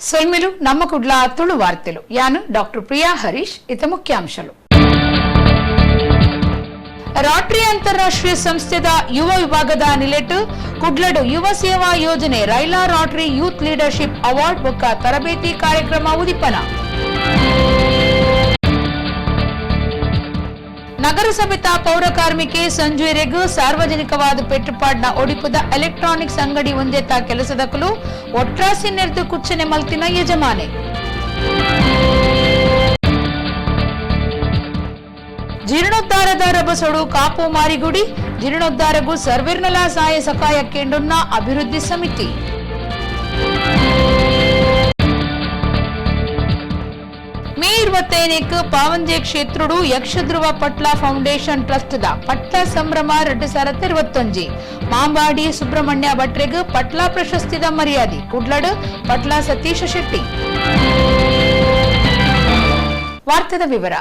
సొల్మిలు నమ్మకుడ్ల తుಳು వార్తలు యాను డాక్టర్ ప్రియా హరీష్ ఇత ముఖ్యాంశాలు. ರಾಟ್ರಿ ಅಂತಾರಾಷ್ಟ್ರೀಯ ಸಂಸ್ಥೆದ ಯುವ ವಿಭಾಗದ ನಿಲೆಟ್ ಕುಡ್ಲಡು ಯುವ ಸೇವಾ ಯೋಜನೆ ರೈಲಾ ರಾಟ್ರಿ ಯೂತ್ ಲೀಡರ್ಶಿಪ್ ಅವಾರ್ಡ್ ಬೊಕ್ಕ ತರಬೇತಿ ಕಾರ್ಯಕ್ರಮ ಉದಿಪನ. ನಗರಸಭೆತ ಪೌರ ಕಾರ್ಮಿಕೆ ಸಂಜು ಎರೆಗು ಸಾರ್ವಜನಿಕವಾದ ಪೆಟ್ರುಪಾಡ್ನ ಒಡಿಪುದ ಎಲೆಕ್ಟ್ರಾನಿಕ್ಸ್ ಅಂಗಡಿ ಒಂದೆತ್ತ ಕೆಲಸದಕಲು ಒಟ್ರಾಸಿ ನೆರೆದು ಕುಚ್ಚನೆ ಮಲ್ತಿನ ಯಜಮಾನೆ. ಜೀರ್ಣೋದ್ಧಾರದ ರಭಸೊಡು ಕಾಪು ಮಾರಿಗುಡಿ ಜೀರ್ಣೋದ್ಧಾರಗೂ ಸರ್ವೇರ್ನಲ ಸಹಾಯ ಸಕಾಯಕ್ಕೆಂಡುನ್ನ ಅಭಿವೃದ್ಧಿ ಸಮಿತಿ. May 25 Pavanje ಕ್ಷೇತ್ರಡು Yakshadhruva Patla foundation trust the ಪಟ್ಲ ಸಂಭ್ರಮ 2021 ಮಾಂಬಾಡಿ ಸುಬ್ರಹ್ಮಣ್ಯ ಭಟ್ರೆಗ್ ಪಟ್ಲ ಪ್ರಶಸ್ತಿದ ಮರ್ಯಾದೆ ಕುಡ್ಲಡ್ ಪಟ್ಲ ಸತೀಶ ಶೆಟ್ಟಿ. ವಾರ್ತೆದ ವಿವರ.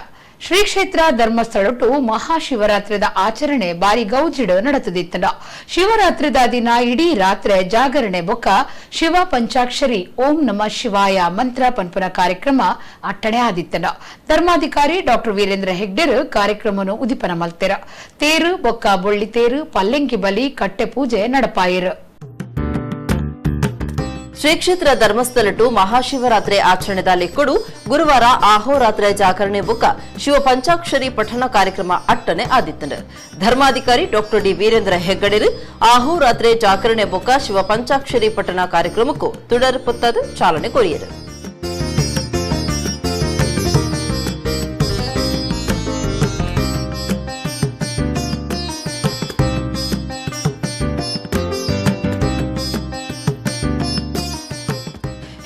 ಶ್ರೀ ಕ್ಷೇತ್ರ ಧರ್ಮಸ್ಥಳಟ್ಟು ಮಹಾಶಿವರಾತ್ರಿದ ಆಚರಣೆ ಬಾರಿ ಗೌಜಿಡು ನಡೆತದಿತ್ತಂಡ. ಶಿವರಾತ್ರಿದ ದಿನ ಇಡೀ ರಾತ್ರಿ ಜಾಗರಣೆ ಬೊಕ್ಕ ಶಿವ ಪಂಚಾಕ್ಷರಿ ಓಂ ನಮ ಶಿವಾಯ ಮಂತ್ರ ಪನ್ಪುನ ಕಾರ್ಯಕ್ರಮ ಅಟ್ಟಣೆ ಆದಿತ್ತಂಡ. ಧರ್ಮಾಧಿಕಾರಿ ಡಾಕ್ಟರ್ ವೀರೇಂದ್ರ ಹೆಗ್ಡೆರ್ ಕಾರ್ಯಕ್ರಮವನ್ನು ಉದಿಪನ ಮಲ್ತೆರ. ತೇರು ಬೊಕ್ಕ ಬೊಳ್ಳಿ ತೇರು ಪಲ್ಲೆಂಕಿ ಬಲಿ ಕಟ್ಟೆ ಪೂಜೆ ನಡಪಾಯಿರು. ಶ್ರೀ ಕ್ಷೇತ್ರ ಧರ್ಮಸ್ಥಳಟ್ಟು ಮಹಾಶಿವರಾತ್ರಿ ಆಚರಣೆದ ಲೆಕ್ಕಡು ಗುರುವಾರ ಆಹೋರಾತ್ರಿ ಜಾಗರಣೆ ಬೊಕ್ಕ ಶಿವ ಪಂಚಾಕ್ಷರಿ ಪಠಣ ಕಾರ್ಯಕ್ರಮ ಅಟ್ಟನೆ ಆದಿತ್ತಂಡ. ಧರ್ಮಾಧಿಕಾರಿ ಡಾಕ್ಟರ್ ಡಿ ವೀರೇಂದ್ರ ಹೆಗ್ಗಡೆರು ಆಹೋರಾತ್ರಿ ಜಾಗರಣೆ ಬೊಕ್ಕ ಶಿವ ಪಂಚಾಕ್ಷರಿ ಪಠಣ ಕಾರ್ಯಕ್ರಮಕ್ಕೂ ತುಡರ್ ಪೊತ್ತದ ಚಾಲನೆ ಕೊರಿಯರು.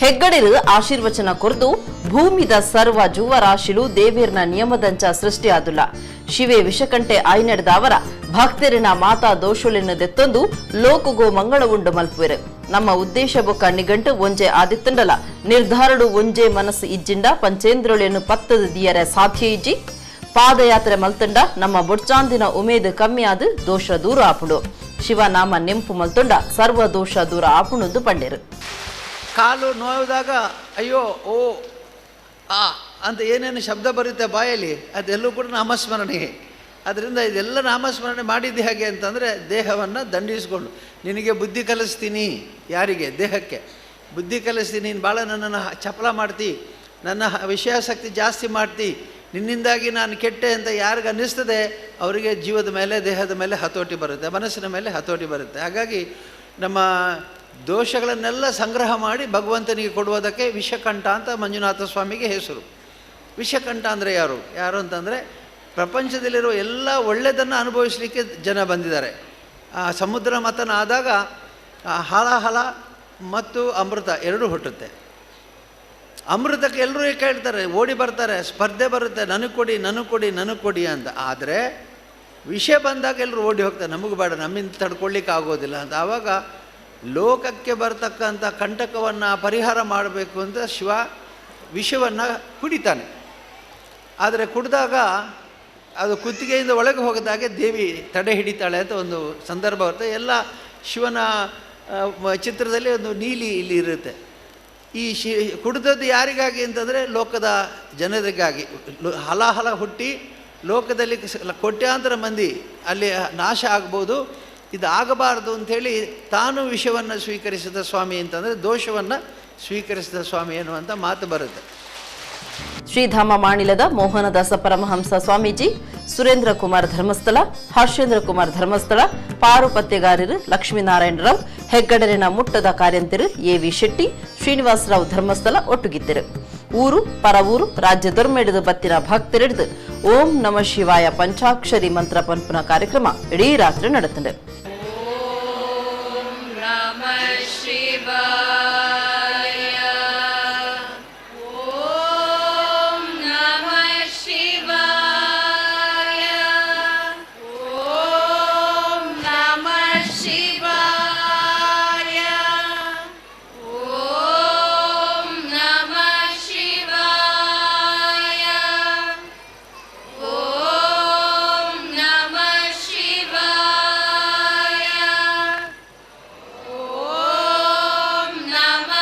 ಹೆಗ್ಗಡೆರು ಆಶೀರ್ವಚನ ಕೊರ್ದು ಭೂಮಿದ ಸರ್ವ ಜೀವರಾಶಿಲು ದೇವೇರ್ನ ನಿಯಮದಂಚ ಸೃಷ್ಟಿಯಾದುಲ್ಲ. ಶಿವೆ ವಿಷಕಂಠೆ ಆಯ್ನೆಡ್ದ ಅವರ ಭಕ್ತರಿನ ಮಾತಾ ದೋಷುಲೆನ್ನು ದೆತ್ತೊಂದು ಲೋಕಗೋ ಮಂಗಳವುಂಡು ಮಲ್ಪುವೆರು. ನಮ್ಮ ಉದ್ದೇಶ ಬೊಕ್ಕ ನಿಗಂಟು ಒಂಜೆ ಆದಿತ್ತಂಡಲ ನಿರ್ಧಾರಡು ಒಂಜೆ ಮನಸ್ಸು ಇಜ್ಜಿಂಡ ಪಂಚೇಂದ್ರೊಳೆಯನ್ನು ಪತ್ತದ ದಿಯರೆ ಸಾಧ್ಯ ಇಜ್ಜಿ ಪಾದಯಾತ್ರೆ ಮಲ್ತಂಡ ನಮ್ಮ ಬೊಡ್ಚಾಂದಿನ ಉಮೇದು ಕಮ್ಮಿಯಾದ ದೋಷ ದೂರ ಆಪುಡು. ಶಿವನಾಮ ನೆಂಪು ಮಲ್ತೊಂಡ ಸರ್ವ ದೋಷ ದೂರ ಆಪುಣುದು ಪಂಡೇರು. ಕಾಲು ನೋವಿದಾಗ ಅಯ್ಯೋ ಓ ಆ ಅಂತ ಏನೇನು ಶಬ್ದ ಬರುತ್ತೆ ಬಾಯಲ್ಲಿ ಅದೆಲ್ಲೂ ಕೂಡ ನಾಮಸ್ಮರಣೆ. ಅದರಿಂದ ಇದೆಲ್ಲ ನಾಮಸ್ಮರಣೆ ಮಾಡಿದ್ದು ಹೇಗೆ ಅಂತಂದರೆ ದೇಹವನ್ನು ದಂಡಿಸಿಕೊಂಡು ನಿನಗೆ ಬುದ್ಧಿ ಕಲಿಸ್ತೀನಿ. ಯಾರಿಗೆ? ದೇಹಕ್ಕೆ ಬುದ್ಧಿ ಕಲಿಸ್ತೀನಿ. ನೀನು ಭಾಳ ನನ್ನನ್ನು ಚಪಲ ಮಾಡ್ತಿ, ನನ್ನ ವಿಷಯಾಸಕ್ತಿ ಜಾಸ್ತಿ ಮಾಡ್ತಿ, ನಿನ್ನಿಂದಾಗಿ ನಾನು ಕೆಟ್ಟೆ ಅಂತ ಯಾರಿಗೆ ಅನ್ನಿಸ್ತದೆ ಅವರಿಗೆ ಜೀವದ ಮೇಲೆ ದೇಹದ ಮೇಲೆ ಹತೋಟಿ ಬರುತ್ತೆ, ಮನಸ್ಸಿನ ಮೇಲೆ ಹತೋಟಿ ಬರುತ್ತೆ. ಹಾಗಾಗಿ ನಮ್ಮ ದೋಷಗಳನ್ನೆಲ್ಲ ಸಂಗ್ರಹ ಮಾಡಿ ಭಗವಂತನಿಗೆ ಕೊಡುವುದಕ್ಕೆ ವಿಷಕಂಠ ಅಂತ ಮಂಜುನಾಥ ಸ್ವಾಮಿಗೆ ಹೆಸರು. ವಿಷಕಂಠ ಅಂದರೆ ಯಾರು ಅಂತಂದರೆ ಪ್ರಪಂಚದಲ್ಲಿರೋ ಎಲ್ಲ ಒಳ್ಳೆಯದನ್ನು ಅನುಭವಿಸಲಿಕ್ಕೆ ಜನ ಬಂದಿದ್ದಾರೆ. ಸಮುದ್ರ ಮಥನ ಆದಾಗ ಹಲಾಹಲ ಮತ್ತು ಅಮೃತ ಎರಡೂ ಹುಟ್ಟುತ್ತೆ. ಅಮೃತಕ್ಕೆ ಎಲ್ಲರೂ ಕೇಳ್ತಾರೆ, ಓಡಿ ಬರ್ತಾರೆ, ಸ್ಪರ್ಧೆ ಬರುತ್ತೆ, ನನಗೆ ಕೊಡಿ ನನಗೆ ಕೊಡಿ ನನಗೆ ಕೊಡಿ ಅಂತ. ಆದರೆ ವಿಷಯ ಬಂದಾಗ ಎಲ್ಲರೂ ಓಡಿ ಹೋಗ್ತಾರೆ, ನಮಗೆ ಬೇಡ, ನಮ್ಮಿಂದ ತಡ್ಕೊಳ್ಳಿಕ್ಕೆ ಆಗೋದಿಲ್ಲ ಅಂತ. ಆವಾಗ ಲೋಕಕ್ಕೆ ಬರ್ತಕ್ಕಂಥ ಕಂಟಕವನ್ನು ಪರಿಹಾರ ಮಾಡಬೇಕು ಅಂತ ಶಿವ ವಿಷವನ್ನು ಕುಡಿತಾನೆ. ಆದರೆ ಕುಡಿದಾಗ ಅದು ಕುತ್ತಿಗೆಯಿಂದ ಒಳಗೆ ಹೋಗದಾಗೆ ದೇವಿ ತಡೆ ಹಿಡಿತಾಳೆ ಅಂತ ಒಂದು ಸಂದರ್ಭ ಬರುತ್ತೆ. ಎಲ್ಲ ಶಿವನ ಚಿತ್ರದಲ್ಲಿ ಒಂದು ನೀಲಿ ಇಲ್ಲಿ ಇರುತ್ತೆ. ಈ ಕುಡಿದದ್ದು ಯಾರಿಗಾಗಿ ಅಂತಂದರೆ ಲೋಕದ ಜನರಿಗಾಗಿ. ಹಲಾಹಲ ಹುಟ್ಟಿ ಲೋಕದಲ್ಲಿ ಕೋಟ್ಯಾಂತರ ಮಂದಿ ಅಲ್ಲಿ ನಾಶ ಆಗ್ಬೋದು, ಇದಾಗಬಾರ್ದು ಅಂಥೇಳಿ ತಾನು ವಿಷವನ್ನು ಸ್ವೀಕರಿಸಿದ ಸ್ವಾಮಿ ಅಂತಂದರೆ ದೋಷವನ್ನು ಸ್ವೀಕರಿಸಿದ ಸ್ವಾಮಿ ಎನ್ನುವಂಥ ಮಾತು ಬರುತ್ತೆ. ಶ್ರೀಧಾಮ ಮಾಣಿಲದ ಮೋಹನದಾಸ ಪರಮಹಂಸ ಸ್ವಾಮೀಜಿ, ಸುರೇಂದ್ರ ಕುಮಾರ್ ಧರ್ಮಸ್ಥಳ, ಹರ್ಷೇಂದ್ರ ಕುಮಾರ್ ಧರ್ಮಸ್ಥಳ, ಪಾರುಪತ್ಯಗಾರರು ಲಕ್ಷ್ಮೀನಾರಾಯಣರಾವ್, ಹೆಗ್ಗಡರಿನ ಮುಟ್ಟದ ಕಾರ್ಯಂತರು ಎ.ವಿ. ಶೆಟ್ಟಿ, ಶ್ರೀನಿವಾಸರಾವ್ ಧರ್ಮಸ್ಥಳ ಒಟ್ಟುಗಿದ್ದರು. ಊರು ಪರವೂರು ರಾಜ್ಯ ದೊರ್ಮೆಡಿದು ಬತ್ತಿನ ಭಕ್ತರಿಡಿದು ಓಂ ನಮ ಶಿವಾಯ ಪಂಚಾಕ್ಷರಿ ಮಂತ್ರ ಪನ್ಪುನ ಕಾರ್ಯಕ್ರಮ ಇಡೀ ರಾತ್ರಿ ನಡೆತಂಡೆ. Namah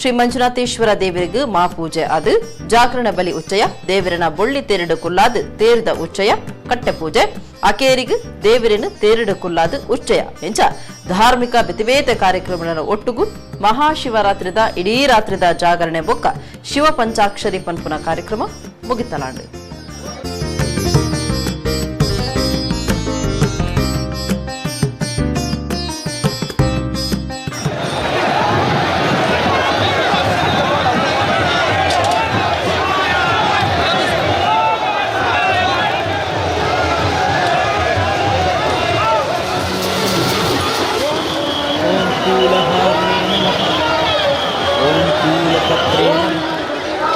ಶ್ರೀ ಮಂಜುನಾಥೇಶ್ವರ ದೇವರಿಗೆ ಮಾಪೂಜೆ ಅದು ಜಾಗರಣ ಬಲಿ ಉಚ್ಚಯ ದೇವರನ ಬೊಳ್ಳಿ ತೇರಡು ಕುಲ್ಲಾದು ತೇರಿದ ಉಚ್ಚಯ ಕಟ್ಟೆ ಪೂಜೆ ಅಕೇರಿಗೆ ದೇವರನ್ನು ತೇರಡು ಕುಲ್ಲಾದು ಉಚ್ಚಯ ಎಂಚ ಧಾರ್ಮಿಕ ಬೆತಿವೇತ ಕಾರ್ಯಕ್ರಮಗಳನ್ನು ಒಟ್ಟುಗು ಮಹಾಶಿವರಾತ್ರಿದ ಇಡೀ ರಾತ್ರಿದ ಜಾಗರಣೆ ಬೊಕ್ಕ ಶಿವ ಪಂಚಾಕ್ಷರಿ ಪನ್ಪುನ ಕಾರ್ಯಕ್ರಮ ಮುಗಿತಲಾಂಡು.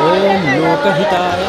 ओम लोकहिताय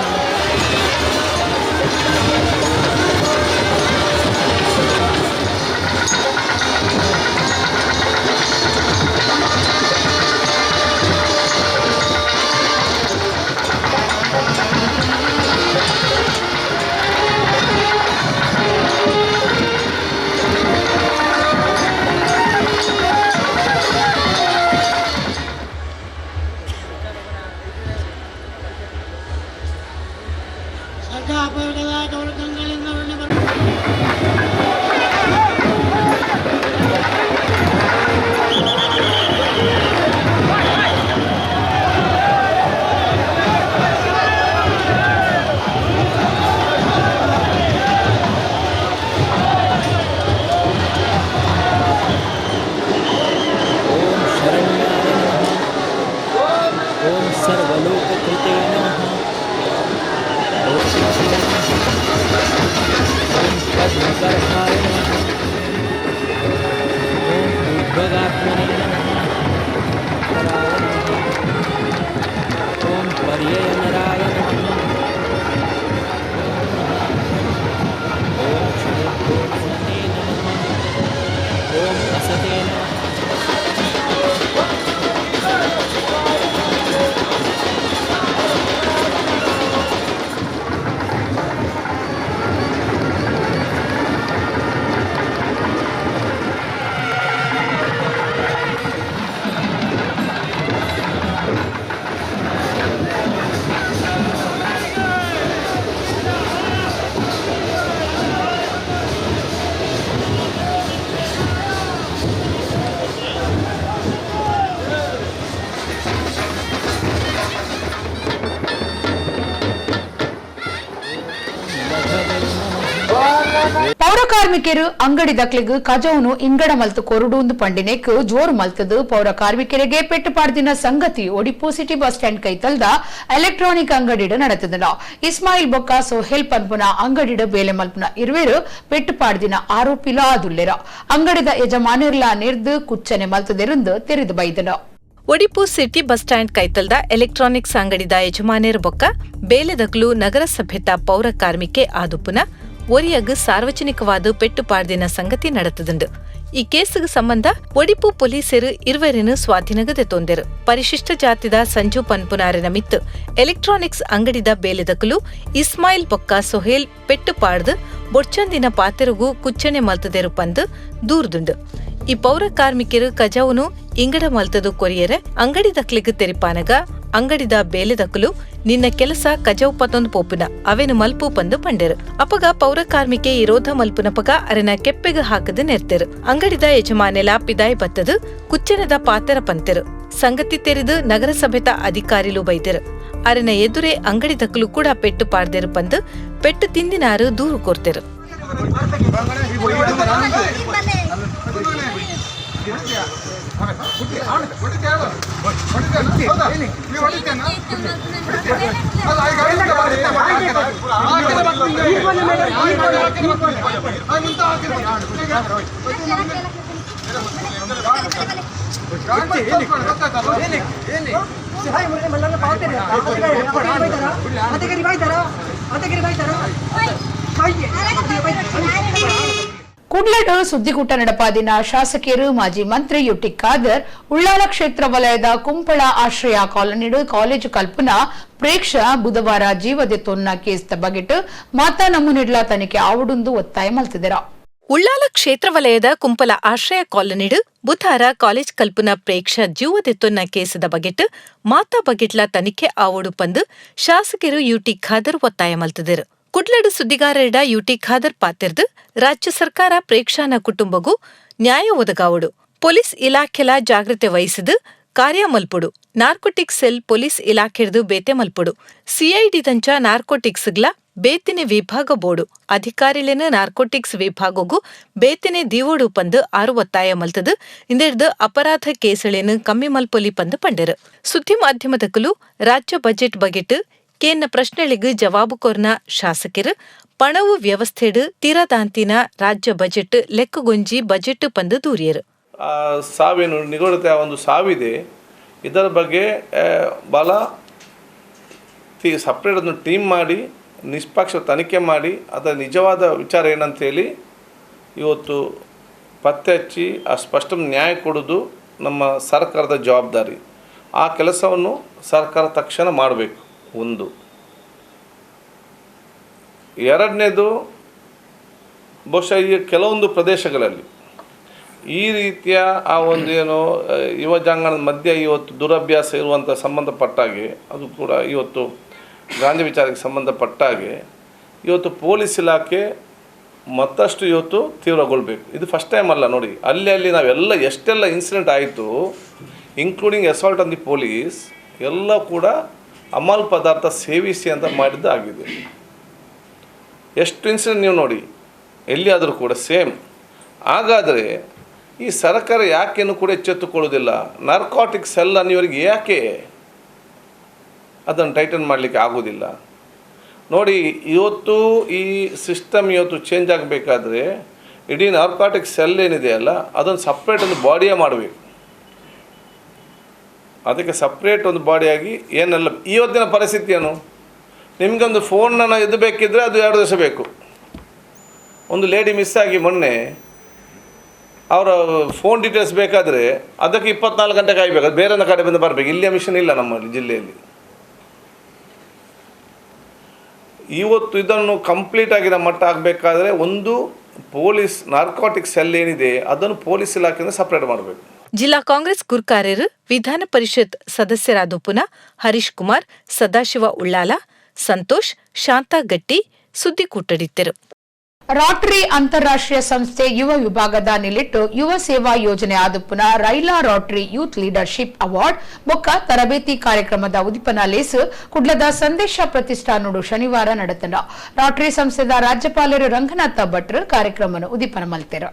ಪೌರ ಕಾರ್ಮಿಕರು ಅಂಗಡಿ ದಕ್ಲಿಗ್ ಕಜೌನು ಇಂಗಡ ಮಲ್ತು ಕೊರುಡುಂದು ಪಂಡಿನೆಕ್ ಜೋರು ಮಲ್ತದು ಪೌರ ಕಾರ್ಮಿಕರಿಗೆ ಪೆಟ್ಟು ಪಾಡ್ದಿನ ಸಂಗತಿ ಒಡಿಪು ಸಿಟಿ ಬಸ್ ಸ್ಟ್ಯಾಂಡ್ ಕೈತಲ್ದ ಎಲೆಕ್ಟ್ರಾನಿಕ್ ಅಂಗಡಿಡ ನಡೆತದ ಇಸ್ಮಾಯಿಲ್ ಬೊಕ್ಕ ಸೋಹೇಲ್ ಪನ್ಪುನ ಅಂಗಡಿಡ ಬೇಲೆ ಮಲ್ಪುನ ಇರುವೆರು ಪೆಟ್ಟು ಪಾಡ್ದಿನ ಆರೋಪಿಲ ಆದುಲ್ಲೆರ ಅಂಗಡಿದ ಯಜಮಾನಿರ್ಲ ನಿರ್ದು ಕುಚ್ಚನೆ ಮಲ್ತದೆರುಂದು ತೆರೆದು ಬೈದನ. ಒಡಿಪು ಸಿಟಿ ಬಸ್ ಸ್ಟ್ಯಾಂಡ್ ಕೈತಲ್ದ ಎಲೆಕ್ಟ್ರಾನಿಕ್ಸ್ ಅಂಗಡಿದ ಯಜಮಾನೇರ ಬೊಕ್ಕ ಬೇಲೆದಕ್ಲು ನಗರಸಭೆತ ಪೌರ ಕಾರ್ಮಿಕೆ ಆದುಪುನ ಒರಿಯಗ್ ಸಾರ್ವಜನಿಕವಾದ ಪೆಟ್ಟು ಪಾಡ್ದಿನ ಸಂಗತಿ ನಡೆತದುಂಡು. ಈ ಕೇಸಿಗೆ ಸಂಬಂಧ ಒಡಿಪು ಪೊಲೀಸರು ಇರುವರನ್ನು ಸ್ವಾಧೀನಗದೆ ತೊಂದರು. ಪರಿಶಿಷ್ಟ ಜಾತಿದ ಸಂಜು ಪನ್ಪುನಾರಿನ ಮಿತ್ತು ಎಲೆಕ್ಟ್ರಾನಿಕ್ಸ್ ಅಂಗಡಿದ ಬೇಲೆದಕಲು ಇಸ್ಮಾಯಿಲ್ ಬೊಕ್ಕ ಸೊಹೇಲ್ ಪೆಟ್ಟು ಪಾಡ್ದು ಬೊಡ್ಚಂದಿನ ಪಾತೆರುಗೂ ಕುಚ್ಚಣೆ ಮಲ್ತದೆರು ಪಂದು ದೂರ್ದುಂಡು. ಈ ಪೌರ ಕಾರ್ಮಿಕರು ಕಜಾವುನು ಇಂಗಡ ಮಲ್ತದು ಕೊರಿಯರೆ ಅಂಗಡಿ ದಕ್ಲಿಗ್ ತೆರಿಪಾನಗ ಅಂಗಡಿದ ಬೇಲೆದಕಲು ನಿನ್ನ ಕೆಲಸ ಕಜಾವ್ ಪತ್ತೊಂದು ಪೋಪುನ ಅವೆನು ಮಲ್ಪು ಪಂದು ಪಂಡೆರು. ಅಪಗ ಪೌರ ಕಾರ್ಮಿಕೆ ಇರೋಧ ಮಲ್ಪುನ ಪಗ ಅರನ ಕೆಪ್ಪೆಗ ಹಾಕದು ನೆರ್ತೆರು. ಅಂಗಡಿದ ಯಜಮಾನೆಲ ಪಿದಾಯ್ ಬತ್ತದು ಕುಚ್ಚನದ ಪಾತೆರ ಪಂತೆರು. ಸಂಗತಿ ತೆರೆದು ನಗರಸಭೆತ ಅಧಿಕಾರಿಲು ಬೈದರು. ಅರನ ಎದುರೇ ಅಂಗಡಿ ದಕ್ಕಲು ಕೂಡ ಪೆಟ್ಟು ಪಾಡ್ದೆರು ಪಂದು ಪೆಟ್ಟು ತಿಂದಿನಾರು ದೂರು ಕೊರ್ತೆರು. ಕುಡ್ಲಡ್ ಸುದ್ದಿಗೂಟ ನಡಪಾದಿನ ಶಾಸಕಿಯರು ಮಾಜಿ ಮಂತ್ರಿ ಯುಟಿ ಖಾದರ್ ಉಳ್ಳಾಲ ಕ್ಷೇತ್ರ ವಲಯದ ಕುಂಪಳ ಆಶ್ರಯ ಕಾಲೋನಿಡು ಕಾಲೇಜು ಕಲ್ಪನ ಪ್ರೇಕ್ಷ ಬುಧವಾರ ಜೀವದೆ ತೊನ್ನ ಕೇಸ್ ಬಗೆಟ್ ಮಾತಾ ನಮೂನೆಡ್ಲ ತನಿಖೆ ಆವಡುಂದು ಒತ್ತಾಯ ಮಲ್ತಿದೆರ. ಉಳ್ಳಾಲ ಕ್ಷೇತ್ರ ವಲಯದ ಕುಂಪಲ ಆಶ್ರಯ ಕಾಲೋನಿಡು ಬುಧವಾರ ಕಾಲೇಜ್ ಕಲ್ಪನಾ ಪ್ರೇಕ್ಷ ಜೀವದೆತ್ತೊನ್ನ ಕೇಸದ ಬಗೆಟ್ ಮಾತಾ ಬಗೆಟ್ಲ ತನಿಖೆ ಆವೋಡು ಪಂದು ಶಾಸಕರು ಯುಟಿ ಖಾದರ್ ಒತ್ತಾಯ ಮಲ್ತದರು. ಕುಡ್ಲಡು ಸುದ್ದಿಗಾರರಿಡ ಯುಟಿ ಖಾದರ್ ಪಾತಿರ್ದು ರಾಜ್ಯ ಸರ್ಕಾರ ಪ್ರೇಕ್ಷಾನ ಕುಟುಂಬಗೂ ನ್ಯಾಯ ಒದಗಾವಡು ಪೊಲೀಸ್ ಇಲಾಖೆಲ ಜಾಗ್ರತೆ ವಹಿಸಿದು ಕಾರ್ಯ ಮಲ್ಪುಡು. ನಾರ್ಕೋಟಿಕ್ಸ್ ಸೆಲ್ ಪೊಲೀಸ್ ಇಲಾಖೆಡ್ದು ಬೇತೆ ಮಲ್ಪುಡು. ಸಿಐಡಿದಂಚ ನಾರ್ಕೋಟಿಕ್ಸ್ಗ್ಲ ಬೇತಿನೆ ವಿಭಾಗ ಬೋಡು ಅಧಿಕಾರಿಲೇನ ನಾರ್ಕೋಟಿಕ್ಸ್ ವಿಭಾಗಗೂ ಬೇತಿನೆ ದೀವೋಡು ಪಂದು ಆರು ಒತ್ತಾಯ ಮಲ್ತದು ಇಂದೆರ್ದು ಅಪರಾಧ ಕೇಸಳೇನು ಕಮ್ಮಿ ಮಲ್ಪೊಲಿ ಪಂದು ಪಂಡರು. ಸುದ್ದಿ ಮಾಧ್ಯಮದಕ್ಕಲು ರಾಜ್ಯ ಬಜೆಟ್ ಬಗೆಟ್ ಕೇನ್ನ ಪ್ರಶ್ನೆಳಿಗೂ ಜವಾಬು ಕೊರ್ನ ಶಾಸಕರು ಪಣವು ವ್ಯವಸ್ಥೆಡು ತೀರದಾಂತಿನ ರಾಜ್ಯ ಬಜೆಟ್ ಲೆಕ್ಕಗೊಂಜಿ ಬಜೆಟ್ ಪಂದು ದೂರಿಯರು. ಸಾವಿನ ನಿಗೂಢತೆ ಒಂದು ಸಾವಿದೆ. ಇದರ ಬಗ್ಗೆ ಭಾಳ ಸಪ್ರೇಟ್ ಒಂದು ಟೀಮ್ ಮಾಡಿ ನಿಷ್ಪಕ್ಷ ತನಿಖೆ ಮಾಡಿ ಅದರ ನಿಜವಾದ ವಿಚಾರ ಏನಂತೇಳಿ ಇವತ್ತು ಪತ್ತೆ ಹಚ್ಚಿ ಆ ಸ್ಪಷ್ಟ ನ್ಯಾಯ ಕೊಡೋದು ನಮ್ಮ ಸರ್ಕಾರದ ಜವಾಬ್ದಾರಿ. ಆ ಕೆಲಸವನ್ನು ಸರ್ಕಾರ ತಕ್ಷಣ ಮಾಡಬೇಕು. ಒಂದು. ಎರಡನೇದು, ಬಹುಶಃ ಈ ಕೆಲವೊಂದು ಪ್ರದೇಶಗಳಲ್ಲಿ ಈ ರೀತಿಯ ಆ ಒಂದು ಏನು ಯುವಜನಾಂಗದ ಮಧ್ಯೆ ಇವತ್ತು ದುರಭ್ಯಾಸ ಇರುವಂಥ ಸಂಬಂಧಪಟ್ಟಾಗೆ, ಅದು ಕೂಡ ಇವತ್ತು ಗಾಂಧಿ ವಿಚಾರಕ್ಕೆ ಸಂಬಂಧಪಟ್ಟಾಗೆ ಇವತ್ತು ಪೊಲೀಸ್ ಇಲಾಖೆ ಮತ್ತಷ್ಟು ಇವತ್ತು ತೀವ್ರಗೊಳ್ಬೇಕು. ಇದು ಫಸ್ಟ್ ಟೈಮ್ ಅಲ್ಲ ನೋಡಿ, ಅಲ್ಲಿ ನಾವೆಲ್ಲ ಎಷ್ಟೆಲ್ಲ ಇನ್ಸಿಡೆಂಟ್ ಆಯಿತು, including assault on the police, ಎಲ್ಲ ಕೂಡ ಅಮಲ್ ಪದಾರ್ಥ ಸೇವಿಸಿ ಅಂತ ಮಾಡಿದ್ದು ಆಗಿದೆ. ಎಷ್ಟು ಇನ್ಸಿಡೆಂಟ್ ನೀವು ನೋಡಿ ಎಲ್ಲಿಯಾದರೂ ಕೂಡ ಸೇಮ್. ಹಾಗಾದರೆ ಈ ಸರ್ಕಾರ ಯಾಕೇನು ಕೂಡ ಎಚ್ಚೆತ್ತುಕೊಳ್ಳೋದಿಲ್ಲ? ನಾರ್ಕೋಟಿಕ್ಸ್ ಎಲ್ಲ ಇವರಿಗೆ ಯಾಕೆ ಅದನ್ನು ಟೈಟನ್ ಮಾಡಲಿಕ್ಕೆ ಆಗೋದಿಲ್ಲ? ನೋಡಿ, ಇವತ್ತು ಈ ಸಿಸ್ಟಮ್ ಇವತ್ತು ಚೇಂಜ್ ಆಗಬೇಕಾದ್ರೆ ಇಡೀ ನಾರ್ಕೋಟಿಕ್ಸ್ ಸೆಲ್ ಏನಿದೆಯಲ್ಲ ಅದನ್ನು ಸಪ್ರೇಟ್ ಒಂದು ಬಾಡಿಯೇ ಮಾಡಬೇಕು. ಅದಕ್ಕೆ ಸಪ್ರೇಟ್ ಒಂದು ಬಾಡಿಯಾಗಿ ಏನೆಲ್ಲ ಇವತ್ತಿನ ಪರಿಸ್ಥಿತಿ ಏನು, ನಿಮಗೊಂದು ಫೋನನ್ನು ಇದು ಬೇಕಿದ್ದರೆ ಅದು 2 ದಿವಸ ಬೇಕು. ಒಂದು ಲೇಡಿ ಮಿಸ್ ಆಗಿ ಮೊನ್ನೆ ಅವರ ಫೋನ್ ಡೀಟೇಲ್ಸ್ ಬೇಕಾದರೆ ಅದಕ್ಕೆ 24 ಗಂಟೆ ಕಾಯಬೇಕು. ಅದು ಬೇರೆ ಕಡೆ ಬಂದು ಬರಬೇಕು. ಇಲ್ಲಿಯ ಮಿಷನ್ ಇಲ್ಲ ನಮ್ಮಲ್ಲಿ ಜಿಲ್ಲೆಯಲ್ಲಿ. ಇವತ್ತು ಇದನ್ನು ಕಂಪ್ಲೀಟ್ ಆಗಿರೋ ಮಟ್ಟ ಆಗಬೇಕಾದ್ರೆ ಒಂದು ಪೊಲೀಸ್ ನಾರ್ಕೋಟಿಕ್ಸ್ ಸೆಲ್ ಏನಿದೆ ಅದನ್ನು ಪೊಲೀಸ್ ಇಲಾಖೆಯಿಂದ ಸಪ್ರೇಟ್ ಮಾಡಬೇಕು. ಜಿಲ್ಲಾ ಕಾಂಗ್ರೆಸ್ ಗುರ್ಕಾರ್ಯರು ವಿಧಾನ ಪರಿಷತ್ ಸದಸ್ಯರಾದ ಪುನಃ ಹರೀಶ್ ಕುಮಾರ್, ಸದಾಶಿವ ಉಳ್ಳಾಲ, ಸಂತೋಷ್, ಶಾಂತಾ ಗಟ್ಟಿ ಸುದ್ದಿ ಕೂಟಡಿದ್ದರು. ರಾಟರಿ ಅಂತಾರಾಷ್ಟ್ರೀಯ ಸಂಸ್ಥೆ ಯುವ ವಿಭಾಗದ ನಿಲಿಟ್ಟು ಯುವ ಸೇವಾ ಯೋಜನೆ ಆದುಪ್ಪುನ ರೈಲಾ ರಾಟರಿ ಯೂತ್ ಲೀಡರ್ಶಿಪ್ ಅವಾರ್ಡ್ ಬೊಕ್ಕ ತರಬೇತಿ ಕಾರ್ಯಕ್ರಮದ ಉದಿಪನ ಲೇಸು ಕುಡ್ಲದ ಸಂದೇಶ ಪ್ರತಿಷ್ಠಾನೋಡು ಶನಿವಾರ ನಡೆತಂಡ. ರಾಟರಿ ಸಂಸ್ಥೆದ ರಾಜ್ಯಪಾಲರು ರಂಗನಾಥ ಭಟ್ರು ಕಾರ್ಯಕ್ರಮವನ್ನು ಉದಿಪನ ಮಲ್ತೆರು.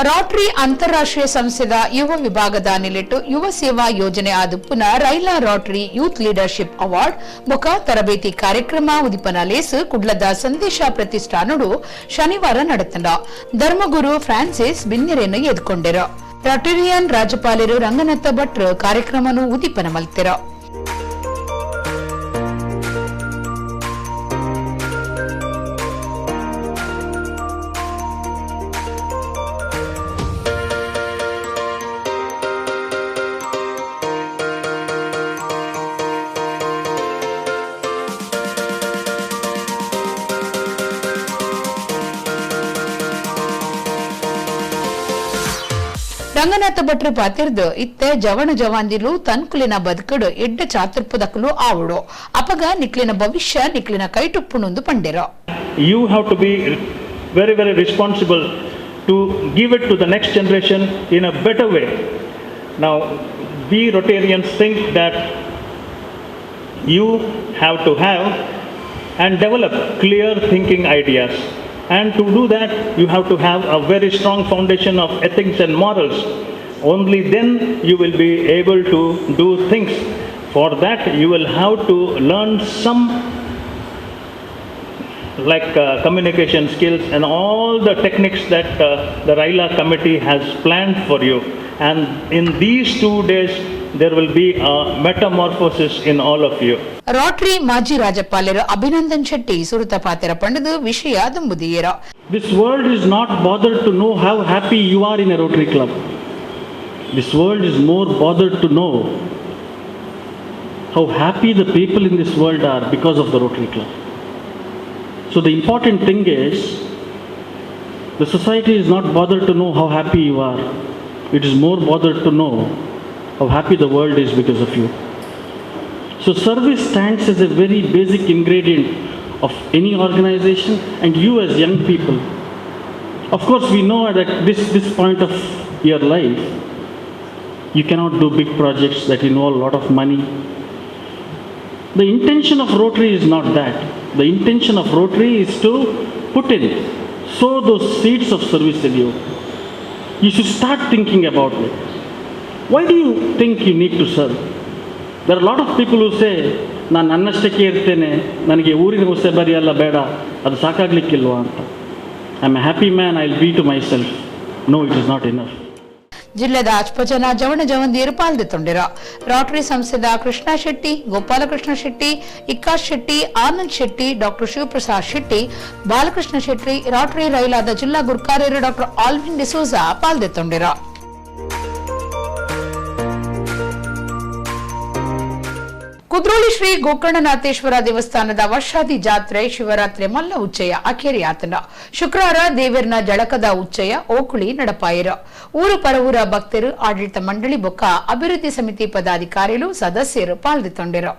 ರಾಟರಿ ಅಂತಾರಾಷ್ಟ್ರೀಯ ಸಂಸ್ಥೆದ ಯುವ ವಿಭಾಗದ ನಿಲಿಟ್ಟು ಯುವ ಸೇವಾ ಯೋಜನೆ ಆದುಪ್ಪುನ ರೈಲಾ ರಾಟರಿ ಯೂತ್ ಲೀಡರ್ಶಿಪ್ ಅವಾರ್ಡ್ ಬೊಕ ತರಬೇತಿ ಕಾರ್ಯಕ್ರಮ ಉದಿಪನ ಲೇಸು ಕುಡ್ಲದ ಸಂದೇಶ ಪ್ರತಿಷ್ಠಾನೋಡು ಶನಿವಾರ ನಡೆತಂಡ. ಧರ್ಮಗುರು ಫ್ರಾನ್ಸಿಸ್ ಬಿನ್ನೆರೆಯನ್ನು ಎದ್ಕೊಂಡೆರು. ರಾಟರಿಯನ್ ರಾಜ್ಯಪಾಲರು ರಂಗನಾಥ ಭಟ್ರು ಕಾರ್ಯಕ್ರಮವನ್ನು ಉದಿಪನ ಮಲ್ತೆರು. ರಂಗನಾಥ ಭಟ್ರು ಪಾತಿರ್ದು ಇತ್ತೆ ಜವಣ ಜವಾಂದಿಲು ತನ್ಕುಲಿನ ಬದುಕಡು ಎಡ್ಡ ಚಾತುರ್ಪದಕಲು ಆವಡು ಅಪಗ ನಿಕ್ಲಿನ ಭವಿಷ್ಯ ನಿಕ್ಲಿನ ಕೈಟುಪ್ಪುಣೊಂದು ಪಂಡೆರು. You have to be very, very responsible to give it to the next generation in a better way. Now, we Rotarians think that you have to have and develop clear thinking ideas. And to do that, you have to have a very strong foundation of ethics and morals. Only then you will be able to do things. For that, you will have to learn some communication skills and all the techniques that the Raila committee has planned for you. And in these 2 days, there will be a metamorphosis in all of you. Rotary ಮಾಜಿ ರಾಜ್ಯಪಾಲರು ಅಭಿನಂದನ್ ಶೆಟ್ಟಿ ಸುರತ ಪಾತ್ರ ಪಂಡದು ವಿಷಯ ದಂಬುದಿಯರ. This world is not bothered to know how happy you are in a Rotary Club. This world is more bothered to know how happy the people in this world are because of the Rotary Club. So the important thing is The society is not bothered to know how happy you are. It is more bothered to know how happy the world is because of you. So service stands as a very basic ingredient of any organization, and you as young people. Of course, we know that this point of your life, you cannot do big projects that involve a lot of money. The intention of Rotary is not that. The intention of Rotary is to sow those seeds of service in you. You should start thinking about it. Why do you think you need to serve? There are a lot of people who say, ನಾನು ನನ್ನಷ್ಟಕ್ಕೆ ಇರ್ತೇನೆ, ನನಗೆ ಊರಿನ ಹೊಸೆ ಬರಿ ಎಲ್ಲ ಬೇಡ, ಅದು ಸಾಕಾಗ್ಲಿಕ್ಕಿಲ್ವಾ ಅಂತ. I am a happy man, I will be to myself. No, it is not enough. ಜಿಲ್ಲೆದ ಅಚ್ಪ ಜನ ಜವಣ ಜವಂದಿಯರು ಪಾಲ್ಗೊಂಡಿರ. ರೋಟರಿ ಸಂಸ್ಥೆದ ಕೃಷ್ಣ ಶೆಟ್ಟಿ, ಗೋಪಾಲಕೃಷ್ಣ ಶೆಟ್ಟಿ, ಇಕ್ಕಾಶ್ ಶೆಟ್ಟಿ, ಆನಂದ್ ಶೆಟ್ಟಿ, ಡಾಕ್ಟರ್ ಶಿವಪ್ರಸಾದ್ ಶೆಟ್ಟಿ, ಬಾಲಕೃಷ್ಣ ಶೆಟ್ಟಿ, ರೋಟರಿ ರೈಲಾದ ಜಿಲ್ಲಾ ಗುರ್ಕಾರ್ಯರು ಡಾಕ್ಟರ್ ಆಲ್ವಿನ್ ಡಿಸೋಜಾ ಪಾಲ್ಗೊಂಡಿರ. ಕುದ್ರೋಳಿ ಶ್ರೀ ಗೋಕರ್ಣನಾಥೇಶ್ವರ ದೇವಸ್ಥಾನದ ವರ್ಷಾದಿ ಜಾತ್ರೆ ಶಿವರಾತ್ರಿ ಮಲ್ಲ ಉಚ್ಚಯ ಅಖೇರಿ ಆತನ ಶುಕ್ರವಾರ ದೇವರ್ನ ಜಳಕದ ಉಚ್ಚಯ ಓಕುಳಿ ನಡಪಾಯಿರ. ಊರು ಪರವೂರ ಭಕ್ತರು, ಆಡಳಿತ ಮಂಡಳಿ ಬೊಕ್ಕ ಅಭಿವೃದ್ಧಿ ಸಮಿತಿ ಪದಾಧಿಕಾರಿಗಳು ಸದಸ್ಯರು ಪಾಲ್ಗೊಂಡಿರು.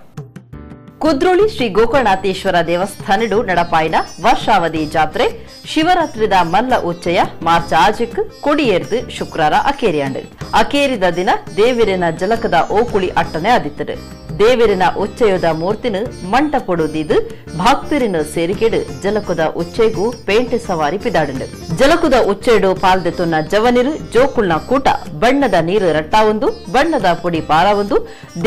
ಕುದ್ರೋಳಿ ಶ್ರೀ ಗೋಕರ್ಣನಾಥೇಶ್ವರ ದೇವಸ್ಥಾನಡು ನಡಪಾಯಿನ ವರ್ಷಾವಧಿ ಜಾತ್ರೆ ಶಿವರಾತ್ರಿದ ಮಲ್ಲ ಉಚ್ಚಯ ಮಾರ್ಚ್ 6 ಕೊಡಿಯೇರ್ದು ಶುಕ್ರವಾರ ಅಕೇರಿಯಾಂಡು. ಅಕೇರಿದ ದಿನ ದೇವಿರಿನ ಜಲಕದ ಓಕುಳಿ ಅಟ್ಟನೆ ಆದಿತ್ತರು. ದೇವಿರಿನ ಉಚ್ಚಯದ ಮೂರ್ತಿನ ಮಂಟಪೊಡುದಿದ್ದು ಭಕ್ತರಿನ ಸೇರಿಕೆಡು ಜಲಕದ ಉಚ್ಚೆಗೂ ಪೇಂಟ್ ಸವಾರಿ ಪಿದಾಡು. ಜಲಕದ ಉಚ್ಚೆಡು ಪಾಲ್ದೆತುನ್ನ ಜವನಿರು ಜೋಕುಳ್ನ ಕೂಟ ಬಣ್ಣದ ನೀರು ರಟ್ಟಾವೊಂದು, ಬಣ್ಣದ ಪುಡಿ ಪಾರವೊಂದು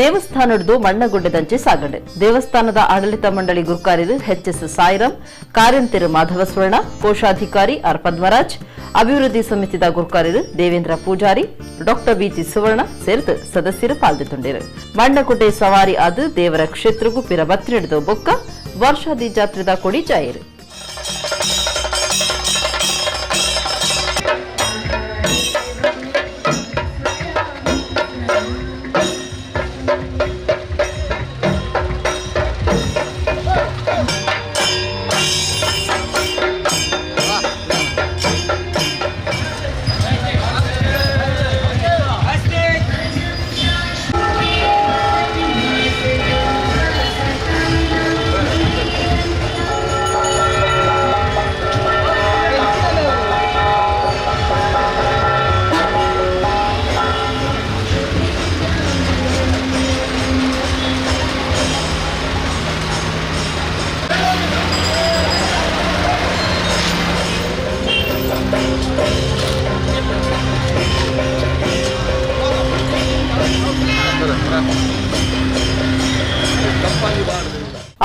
ದೇವಸ್ಥಾನದ್ದು ಮಣ್ಣಗುಡ್ಡದಂಚೆ ಸಾಗಂಡು. ದೇವಸ್ಥಾನದ ಆಡಳಿತ ಮಂಡಳಿ ಗುರ್ಕಾರ್ಯರು ಎಚ್.ಎಸ್. ಸಾಯಿರಾಮ್, ಕಾರ್ಯಂತಿರು ಮಾಧವ ಸ್ವರ್ಣ, ಕೋಶಾಧಿಕಾರಿ ಆರ್ ಪದ್ಮರಾಜ್, ಅಭಿವೃದ್ಧಿ ಸಮಿತಿದ ಗುರ್ಕಾರ್ಯರು ದೇವೇಂದ್ರ ಪೂಜಾರಿ, ಡಾಕ್ಟರ್ ಬಿ.ಜಿ. ಸುವರ್ಣ ಸೇರಿದು ಸದಸ್ಯರು ಪಾಲ್ಗೊಂಡಿರು. ಮಣ್ಣಗುಡ್ಡೆ ಸವಾರಿ ಆದ ದೇವರ ಕ್ಷೇತ್ರಗೂ ಪಿರ ಬತ್ತಿ ನಡೆದು ಬೊಕ್ಕ ವರ್ಷಾದಿ ಜಾತ್ರೆದ ಕೊಡಿ ಜಾಯಿರು.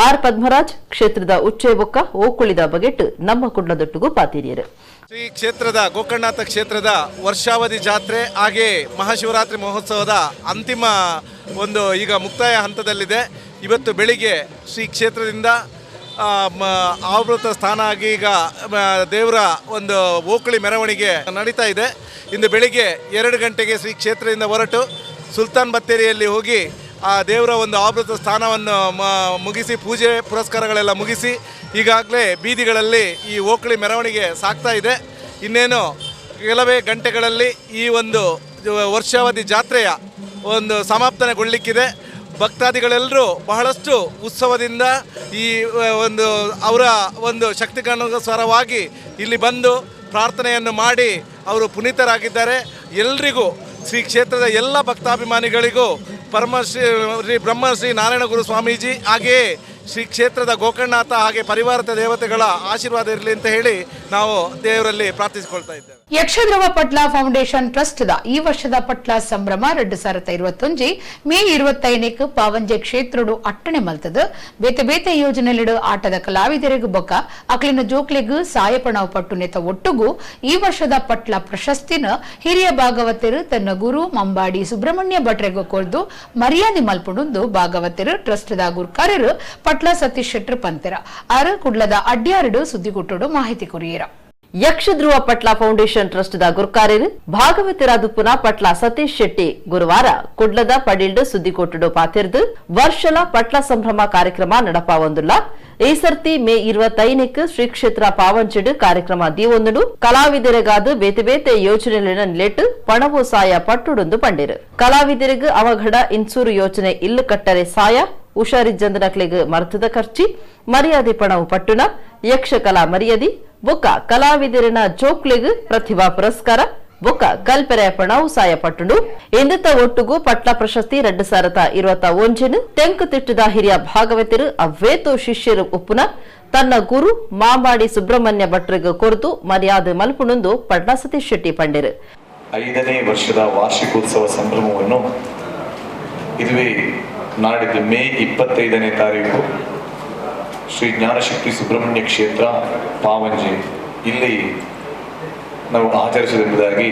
ಆರ್ ಪದ್ಮರಾಜ್ ಕ್ಷೇತ್ರದ ಉಚ್ಚೆ ಬೊಕ್ಕ ಓಕುಳಿದ ಬಗೆಟ್ ನಮ್ಮ ಕುಡ್ಲದೊಟ್ಟಿಗೂ ಪಾತಿರಿಯರು. ಶ್ರೀ ಕ್ಷೇತ್ರದ ಗೋಕರ್ಣನಾಥ ಕ್ಷೇತ್ರದ ವರ್ಷಾವಧಿ ಜಾತ್ರೆ ಹಾಗೆ ಮಹಾಶಿವರಾತ್ರಿ ಮಹೋತ್ಸವದ ಅಂತಿಮ ಈಗ ಮುಕ್ತಾಯ ಹಂತದಲ್ಲಿದೆ. ಇವತ್ತು ಬೆಳಿಗ್ಗೆ ಶ್ರೀ ಕ್ಷೇತ್ರದಿಂದ ಆವೃತ ಸ್ಥಾನ ಆಗಿ ಈಗ ದೇವರ ಓಕುಳಿ ಮೆರವಣಿಗೆ ನಡೀತಾ ಇದೆ. ಇಂದು ಬೆಳಿಗ್ಗೆ 2 ಗಂಟೆಗೆ ಶ್ರೀ ಕ್ಷೇತ್ರದಿಂದ ಹೊರಟು ಸುಲ್ತಾನ್ ಬತ್ತೇರಿಯಲ್ಲಿ ಹೋಗಿ ಆ ದೇವರ ಆವೃತ ಸ್ಥಾನವನ್ನು ಮುಗಿಸಿ ಪೂಜೆ ಪುರಸ್ಕಾರಗಳೆಲ್ಲ ಮುಗಿಸಿ ಈಗಾಗಲೇ ಬೀದಿಗಳಲ್ಲಿ ಈ ಓಕುಳಿ ಮೆರವಣಿಗೆ ಸಾಗ್ತಾ ಇದೆ. ಇನ್ನೇನು ಕೆಲವೇ ಗಂಟೆಗಳಲ್ಲಿ ಈ ವರ್ಷಾವಧಿ ಜಾತ್ರೆಯ ಸಮಾಪನೆಗೊಳ್ಳಲಿಕ್ಕಿದೆ. ಭಕ್ತಾದಿಗಳೆಲ್ಲರೂ ಬಹಳಷ್ಟು ಉತ್ಸವದಿಂದ ಈ ಅವರ ಶಕ್ತಿಗನುಸಾರವಾಗಿ ಇಲ್ಲಿ ಬಂದು ಪ್ರಾರ್ಥನೆಯನ್ನು ಮಾಡಿ ಅವರು ಪುನೀತರಾಗಿದ್ದಾರೆ. ಎಲ್ರಿಗೂ ಶ್ರೀ ಕ್ಷೇತ್ರದ ಎಲ್ಲ ಭಕ್ತಾಭಿಮಾನಿಗಳಿಗೂ ಪರಮಶ್ರೀ ಬ್ರಹ್ಮಶ್ರೀ ನಾರಾಯಣಗುರು ಸ್ವಾಮೀಜಿ ಹಾಗೆಯೇ ಶ್ರೀ ಕ್ಷೇತ್ರದ ಗೋಕರ್ಣನಾಥ ಹಾಗೆ ಪರಿವಾರದ ದೇವತೆಗಳ ಆಶೀರ್ವಾದ ಇರಲಿ ಅಂತ ಹೇಳಿ ನಾವು ದೇವರಲ್ಲಿ ಪ್ರಾರ್ಥಿಸಿಕೊಳ್ತಾ ಇದ್ದೇವೆ. Yakshadhruva Patla foundation trust the ಈ ವರ್ಷದ ಪಟ್ಲ ಸಂಭ್ರಮ 2021 ಮೇ 25 ಪಾವಂಜೆ ಕ್ಷೇತ್ರಡು ಅಟ್ಟಣೆ ಮಲ್ತದ ಬೇತೆ ಬೇತೆ ಯೋಜನೆಲಿಡು ಆಟದ ಕಲಾವಿದರಿಗೂ ಬೊಕ್ಕ ಅಕ್ಲಿನ ಜೋಕ್ಲೆಗೂ ಸಾಯಪಣವು ಪಟ್ಟು ನೆತ ಒಟ್ಟುಗೂ ಈ ವರ್ಷದ ಪಟ್ಲ ಪ್ರಶಸ್ತಿನ ಹಿರಿಯ ಭಾಗವತರು ತನ್ನ ಗುರು ಮಂಬಾಡಿ ಸುಬ್ರಹ್ಮಣ್ಯ ಭಟ್ರೆಗೂ ಕೊರ್ದು ಮರ್ಯಾದೆ ಮಲ್ಪುಂಡು ಭಾಗವತರು ಟ್ರಸ್ಟ್ ದ ಗುರ್ಕಾರ್ಯರು ಪಟ್ಲ ಸತೀಶ್ ಶೆಟ್ಟರ್ ಪಂತೆರ ಆರು ಕುಡ್ಲದ ಅಡ್ಯಾರಡು ಸುದ್ದಿಗುಟ್ಟುಡು ಮಾಹಿತಿ ಕೊರಿಯರ. ಯಕ್ಷಧ್ರುವ ಪಟ್ಲ ಫೌಂಡೇಶನ್ ಟ್ರಸ್ಟ್ ದ ಗುರ್ಕಾರ್ಯರು ಭಾಗವತರಾದುಪ್ಪುನ ಪಟ್ಲ ಸತೀಶ್ ಶೆಟ್ಟಿ ಗುರುವಾರ ಕುಡ್ಲದ ಪಡಿಲ್ಡು ಸುದ್ದಿಕೊಟ್ಟುಡು ಪಾತಿರ್ದು ವರ್ಷಲ ಪಟ್ಲ ಸಂಭ್ರಮ ಕಾರ್ಯಕ್ರಮ ನಡಪಾವೊಂದುಲ್ಲ ಈ ಸರ್ತಿ ಮೇ 25க்கு ಶ್ರೀ ಕ್ಷೇತ್ರ ಪಾವಂಚೆಡು ಕಾರ್ಯಕ್ರಮ ದೀವೊಂದುಡು ಕಲಾವಿದರಿಗಾದ ಬೇತೆ ಬೇತೆ ಯೋಜನೆಗಳನ್ನ ನಿಲೆಟ್ಟು ಪಣವು ಸಾಯ ಪಟ್ಟುಡುಂದು ಪಂಡಿರು ಕಲಾವಿದರಿಗೆ ಅವಘಡ ಇನ್ಸೂರು ಯೋಜನೆ ಇಲ್ಲು ಕಟ್ಟರೆ ಸಾಯ ಹುಷಾರಿಜ್ಜಂದನಕ್ಲೆಗ್ ಮರ್ತದ ಖರ್ಚಿ ಮರ್ಯಾದೆ ಪಣವು ಪಟ್ಟುನ ಯಕ್ಷಕಲಾ ಮರ್ಯಾದಿ ಬೊಕ್ಕ ಕಲಾವಿದರಿನ ಜೋಕ್ಲೆಗ್ ಪ್ರತಿಭಾ ಪುರಸ್ಕಾರ ಬೊಕ್ಕ ಕಲ್ಪೆರೆಯ ಪಣವು ಸಾಯ ಪಟ್ಟುಂಡು ಎಂದತ್ತ ಒಟ್ಟುಗೂ ಪಟ್ಲ ಪ್ರಶಸ್ತಿ 2021 ತೆಂಕು ತಿಟ್ಟದ ಹಿರಿಯ ಭಾಗವತರು ಅವ್ವೇತು ಶಿಷ್ಯರು ಉಪ್ಪುನ ತನ್ನ ಗುರು ಮಾಂಬಾಡಿ ಸುಬ್ರಹ್ಮಣ್ಯ ಭಟ್ರಿಗೆ ಕೊರತು ಮರ್ಯಾದೆ ಮಲ್ಪುಣುಂದು ಪಟ್ಲ ಸತೀಶ್ ಶೆಟ್ಟಿ ಪಂಡಿರು 5ನೇ ವರ್ಷದ ವಾರ್ಷಿಕೋತ್ಸವ ಸಂಭ್ರಮವನ್ನು ಇದುವೇ ನಾಡಿದ್ದು ಮೇ 25ನೇ ತಾರೀಕು ಶ್ರೀ ಜ್ಞಾನಶಕ್ತಿ ಸುಬ್ರಹ್ಮಣ್ಯ ಕ್ಷೇತ್ರ ಪಾವಂಜೆ ಇಲ್ಲಿ ನಾವು ಆಚರಿಸುವುದೆಂಬುದಾಗಿ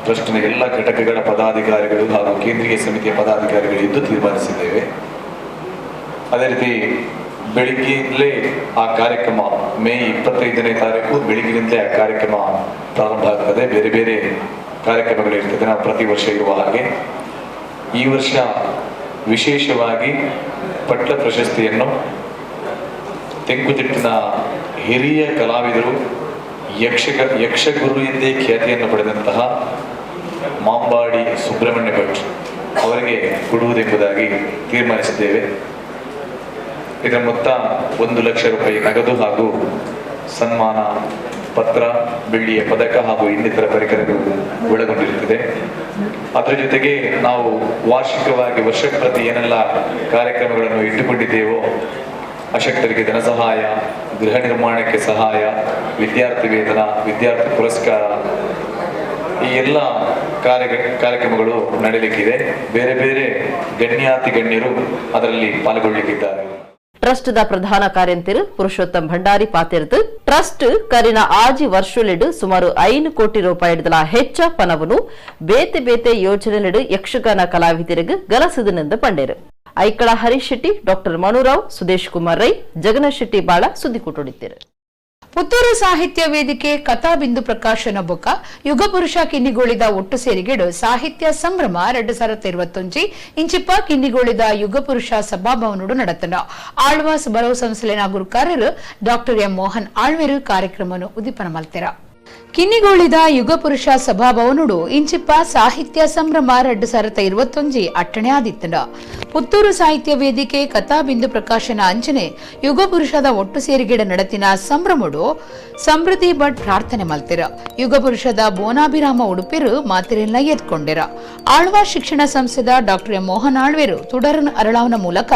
ಟ್ರಸ್ಟ್ನ ಎಲ್ಲ ಘಟಕಗಳ ಪದಾಧಿಕಾರಿಗಳು ಹಾಗೂ ಕೇಂದ್ರೀಯ ಸಮಿತಿಯ ಪದಾಧಿಕಾರಿಗಳು ಇದ್ದು ತೀರ್ಮಾನಿಸಿದ್ದೇವೆ. ಅದೇ ರೀತಿ ಬೆಳಿಗ್ಗೆಯಿಂದಲೇ ಆ ಕಾರ್ಯಕ್ರಮ ಮೇ 25ನೇ ತಾರೀಕು ಬೆಳಿಗ್ಗಿನಿಂದಲೇ ಆ ಕಾರ್ಯಕ್ರಮ ಪ್ರಾರಂಭ ಆಗ್ತದೆ. ಬೇರೆ ಬೇರೆ ಕಾರ್ಯಕ್ರಮಗಳಿರ್ತದೆ ನಾವು ಪ್ರತಿ ವರ್ಷ ಇರುವ ಹಾಗೆ. ಈ ವರ್ಷ ವಿಶೇಷವಾಗಿ ಪಟ್ಲ ಪ್ರಶಸ್ತಿಯನ್ನು ತೆಂಕುತಿಟ್ಟಿನ ಹಿರಿಯ ಕಲಾವಿದರು ಯಕ್ಷಗುರು ಎಂದೇ ಖ್ಯಾತಿಯನ್ನು ಪಡೆದಂತಹ ಮಾಂಬಾಡಿ ಸುಬ್ರಹ್ಮಣ್ಯ ಭಟ್ ಅವರಿಗೆ ಕೊಡುವುದೆಂಬುದಾಗಿ ತೀರ್ಮಾನಿಸಿದ್ದೇವೆ. ಇದರ ಮೊತ್ತ 1 ಲಕ್ಷ ರೂಪಾಯಿ ನಗದು ಹಾಗೂ ಸನ್ಮಾನ ಪತ್ರ, ಬೆಳ್ಳಿಯ ಪದಕ ಹಾಗೂ ಇನ್ನಿತರ ಪರಿಕರಗಳು ಒಳಗೊಂಡಿರುತ್ತದೆ. ಅದರ ಜೊತೆಗೆ ನಾವು ವಾರ್ಷಿಕವಾಗಿ ವರ್ಷಕ್ಕೆ ಪ್ರತಿ ಏನೆಲ್ಲ ಕಾರ್ಯಕ್ರಮಗಳನ್ನು ಇಟ್ಟುಕೊಂಡಿದ್ದೇವೋ ಅಶಕ್ತರಿಗೆ ಧನ ಸಹಾಯ, ಗೃಹ ನಿರ್ಮಾಣಕ್ಕೆ ಸಹಾಯ, ವಿದ್ಯಾರ್ಥಿ ವೇತನ, ವಿದ್ಯಾರ್ಥಿ ಪುರಸ್ಕಾರ, ಈ ಎಲ್ಲ ಕಾರ್ಯಕ್ರಮಗಳು ನಡೆಯಲಿಕ್ಕಿದೆ. ಬೇರೆ ಬೇರೆ ಗಣ್ಯಾತಿ ಗಣ್ಯರು ಅದರಲ್ಲಿ ಪಾಲ್ಗೊಳ್ಳಲಿಕ್ಕಿದ್ದಾರೆ. ಟ್ರಸ್ಟ್ ದ ಪ್ರಧಾನ ಕಾರ್ಯಂತಿರು ಪುರುಷೋತ್ತಮ್ ಭಂಡಾರಿ ಪಾತಿರ್ದು ಟ್ರಸ್ಟ್ ಕರಿನ ಆಜಿ ವರ್ಷಲೆಡು ಸುಮಾರು 5 ಕೋಟಿ ರೂಪಾಯಿಗಳ ಹೆಚ್ಚ ಪಣವನ್ನು ಬೇತೆ ಬೇತೆ ಯೋಜನೆಲೆಡು ಯಕ್ಷಗಾನ ಕಲಾವಿದರಿಗೆ ಗಲಸದನೆಂದು ಪಂಡೇರು. ಐಕಳ ಹರೀಶ್ ಶೆಟ್ಟಿ, ಡಾಕ್ಟರ್ ಮನುರಾವ್, ಸುದೇಶ್ ಕುಮಾರ್ ರೈ, ಜಗನ್ನಾಥ್ ಶೆಟ್ಟಿ ಬಾಳ ಸುದ್ದಿ ಕೊಟ್ಟೊಡಿದ್ದಾರೆ. ಪುತ್ತೂರು ಸಾಹಿತ್ಯ ವೇದಿಕೆ ಕಥಾಬಿಂದು ಪ್ರಕಾಶನ ಬೊಕ್ಕ ಯುಗಪುರುಷ ಕಿನ್ನಿಗೋಳಿದ ಒಟ್ಟು ಸೇರಿಗೆಡು ಸಾಹಿತ್ಯ ಸಂಭ್ರಮ 2021 ಇಂಚಿಪ್ಪ ಕಿನ್ನಿಗೋಳಿದ ಯುಗಪುರುಷ ಸಭಾಭವನೋಡು ನಡತನ ಆಳ್ವಾಸ್ ಬರವು ಸಂಸ್ಥೆನ ಗುರುಕಾರರು ಡಾಕ್ಟರ್ ಎಂ ಮೋಹನ್ ಆಳ್ವೇರು ಕಾರ್ಯಕ್ರಮವನ್ನು ಉದ್ದೀಪನ ಮಲ್ತೆರ. ಕಿನ್ನಿಗೋಳಿದ ಯುಗಪುರುಷ ಸಭಾಭವನುಡು ಇಂಚಿಪ್ಪ ಸಾಹಿತ್ಯ ಸಂಭ್ರಮ 2021 ಅಟ್ಟಣೆ ಆದಿತ್ತನ ಪುತ್ತೂರು ಸಾಹಿತ್ಯ ವೇದಿಕೆ ಕಥಾಬಿಂದು ಪ್ರಕಾಶನ ಅಂಚನೆ ಯುಗಪುರುಷದ ಒಟ್ಟು ಸೇರಿಗೆಡ ನಡತಿನ ಸಂಭ್ರಮಡು ಸಮೃದ್ಧಿ ಭಟ್ ಪ್ರಾರ್ಥನೆ ಮಲ್ತಿರ. ಯುಗಪುರುಷದ ಬೋನಾಭಿರಾಮ ಉಡುಪಿರು ಮಾತಿರೆಲ್ಲ ಎತ್ಕೊಂಡಿರ. ಆಳ್ವಾ ಶಿಕ್ಷಣ ಸಂಸ್ಥೆದ ಡಾಕ್ಟರ್ ಎಂ ಮೋಹನ್ ಆಳ್ವೇರು ತುಡರನ್ ಅರಳಾವನ ಮೂಲಕ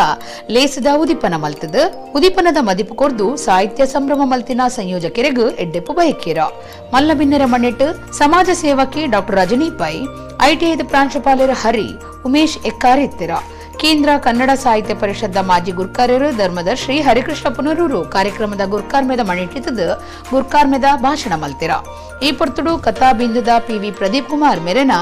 ಲೇಸದ ಉದಿಪನ ಮಲ್ತದ ಉದಿಪನದ ಮದಿಪು ಕೊರ್ದು ಸಾಹಿತ್ಯ ಸಂಭ್ರಮ ಮಲ್ತಿನ ಸಂಯೋಜಕರಿಗೂ ಎಡ್ಡೆಪ್ಪು ಬಯಕೀರ. ಮಲ್ಲಬಿನ್ನರ ಮಣ್ಣಿಟ್ಟು ಸಮಾಜ ಸೇವಕಿ ಡಾಕ್ಟರ್ ರಜನಿ ಪೈ, ಐಟಿಐದ ಪ್ರಾಂಶುಪಾಲರ ಹರಿ, ಉಮೇಶ್ ಎಕ್ಕಾರ್ ಇತ್ತಿರ. ಕೇಂದ್ರ ಕನ್ನಡ ಸಾಹಿತ್ಯ ಪರಿಷತ್ದ ಮಾಜಿ ಗುರ್ಕಾರ್ಯರು ಧರ್ಮದರ್ಶಿ ಹರಿಕೃಷ್ಣ ಪುನರೂರು ಕಾರ್ಯಕ್ರಮದ ಗುರ್ಕಾರ್ಮೆದ ಮಣಿಟ್ಟಿದ್ದು ಗುರ್ಕಾರ್ಮೆದ ಭಾಷಣ ಮಲ್ತಿರ. ಈ ಪೊರ್ತುಡು ಕಥಾಬಿಂದುದ ಪಿವಿ ಪ್ರದೀಪ್ ಕುಮಾರ್ ಮೆರೆನ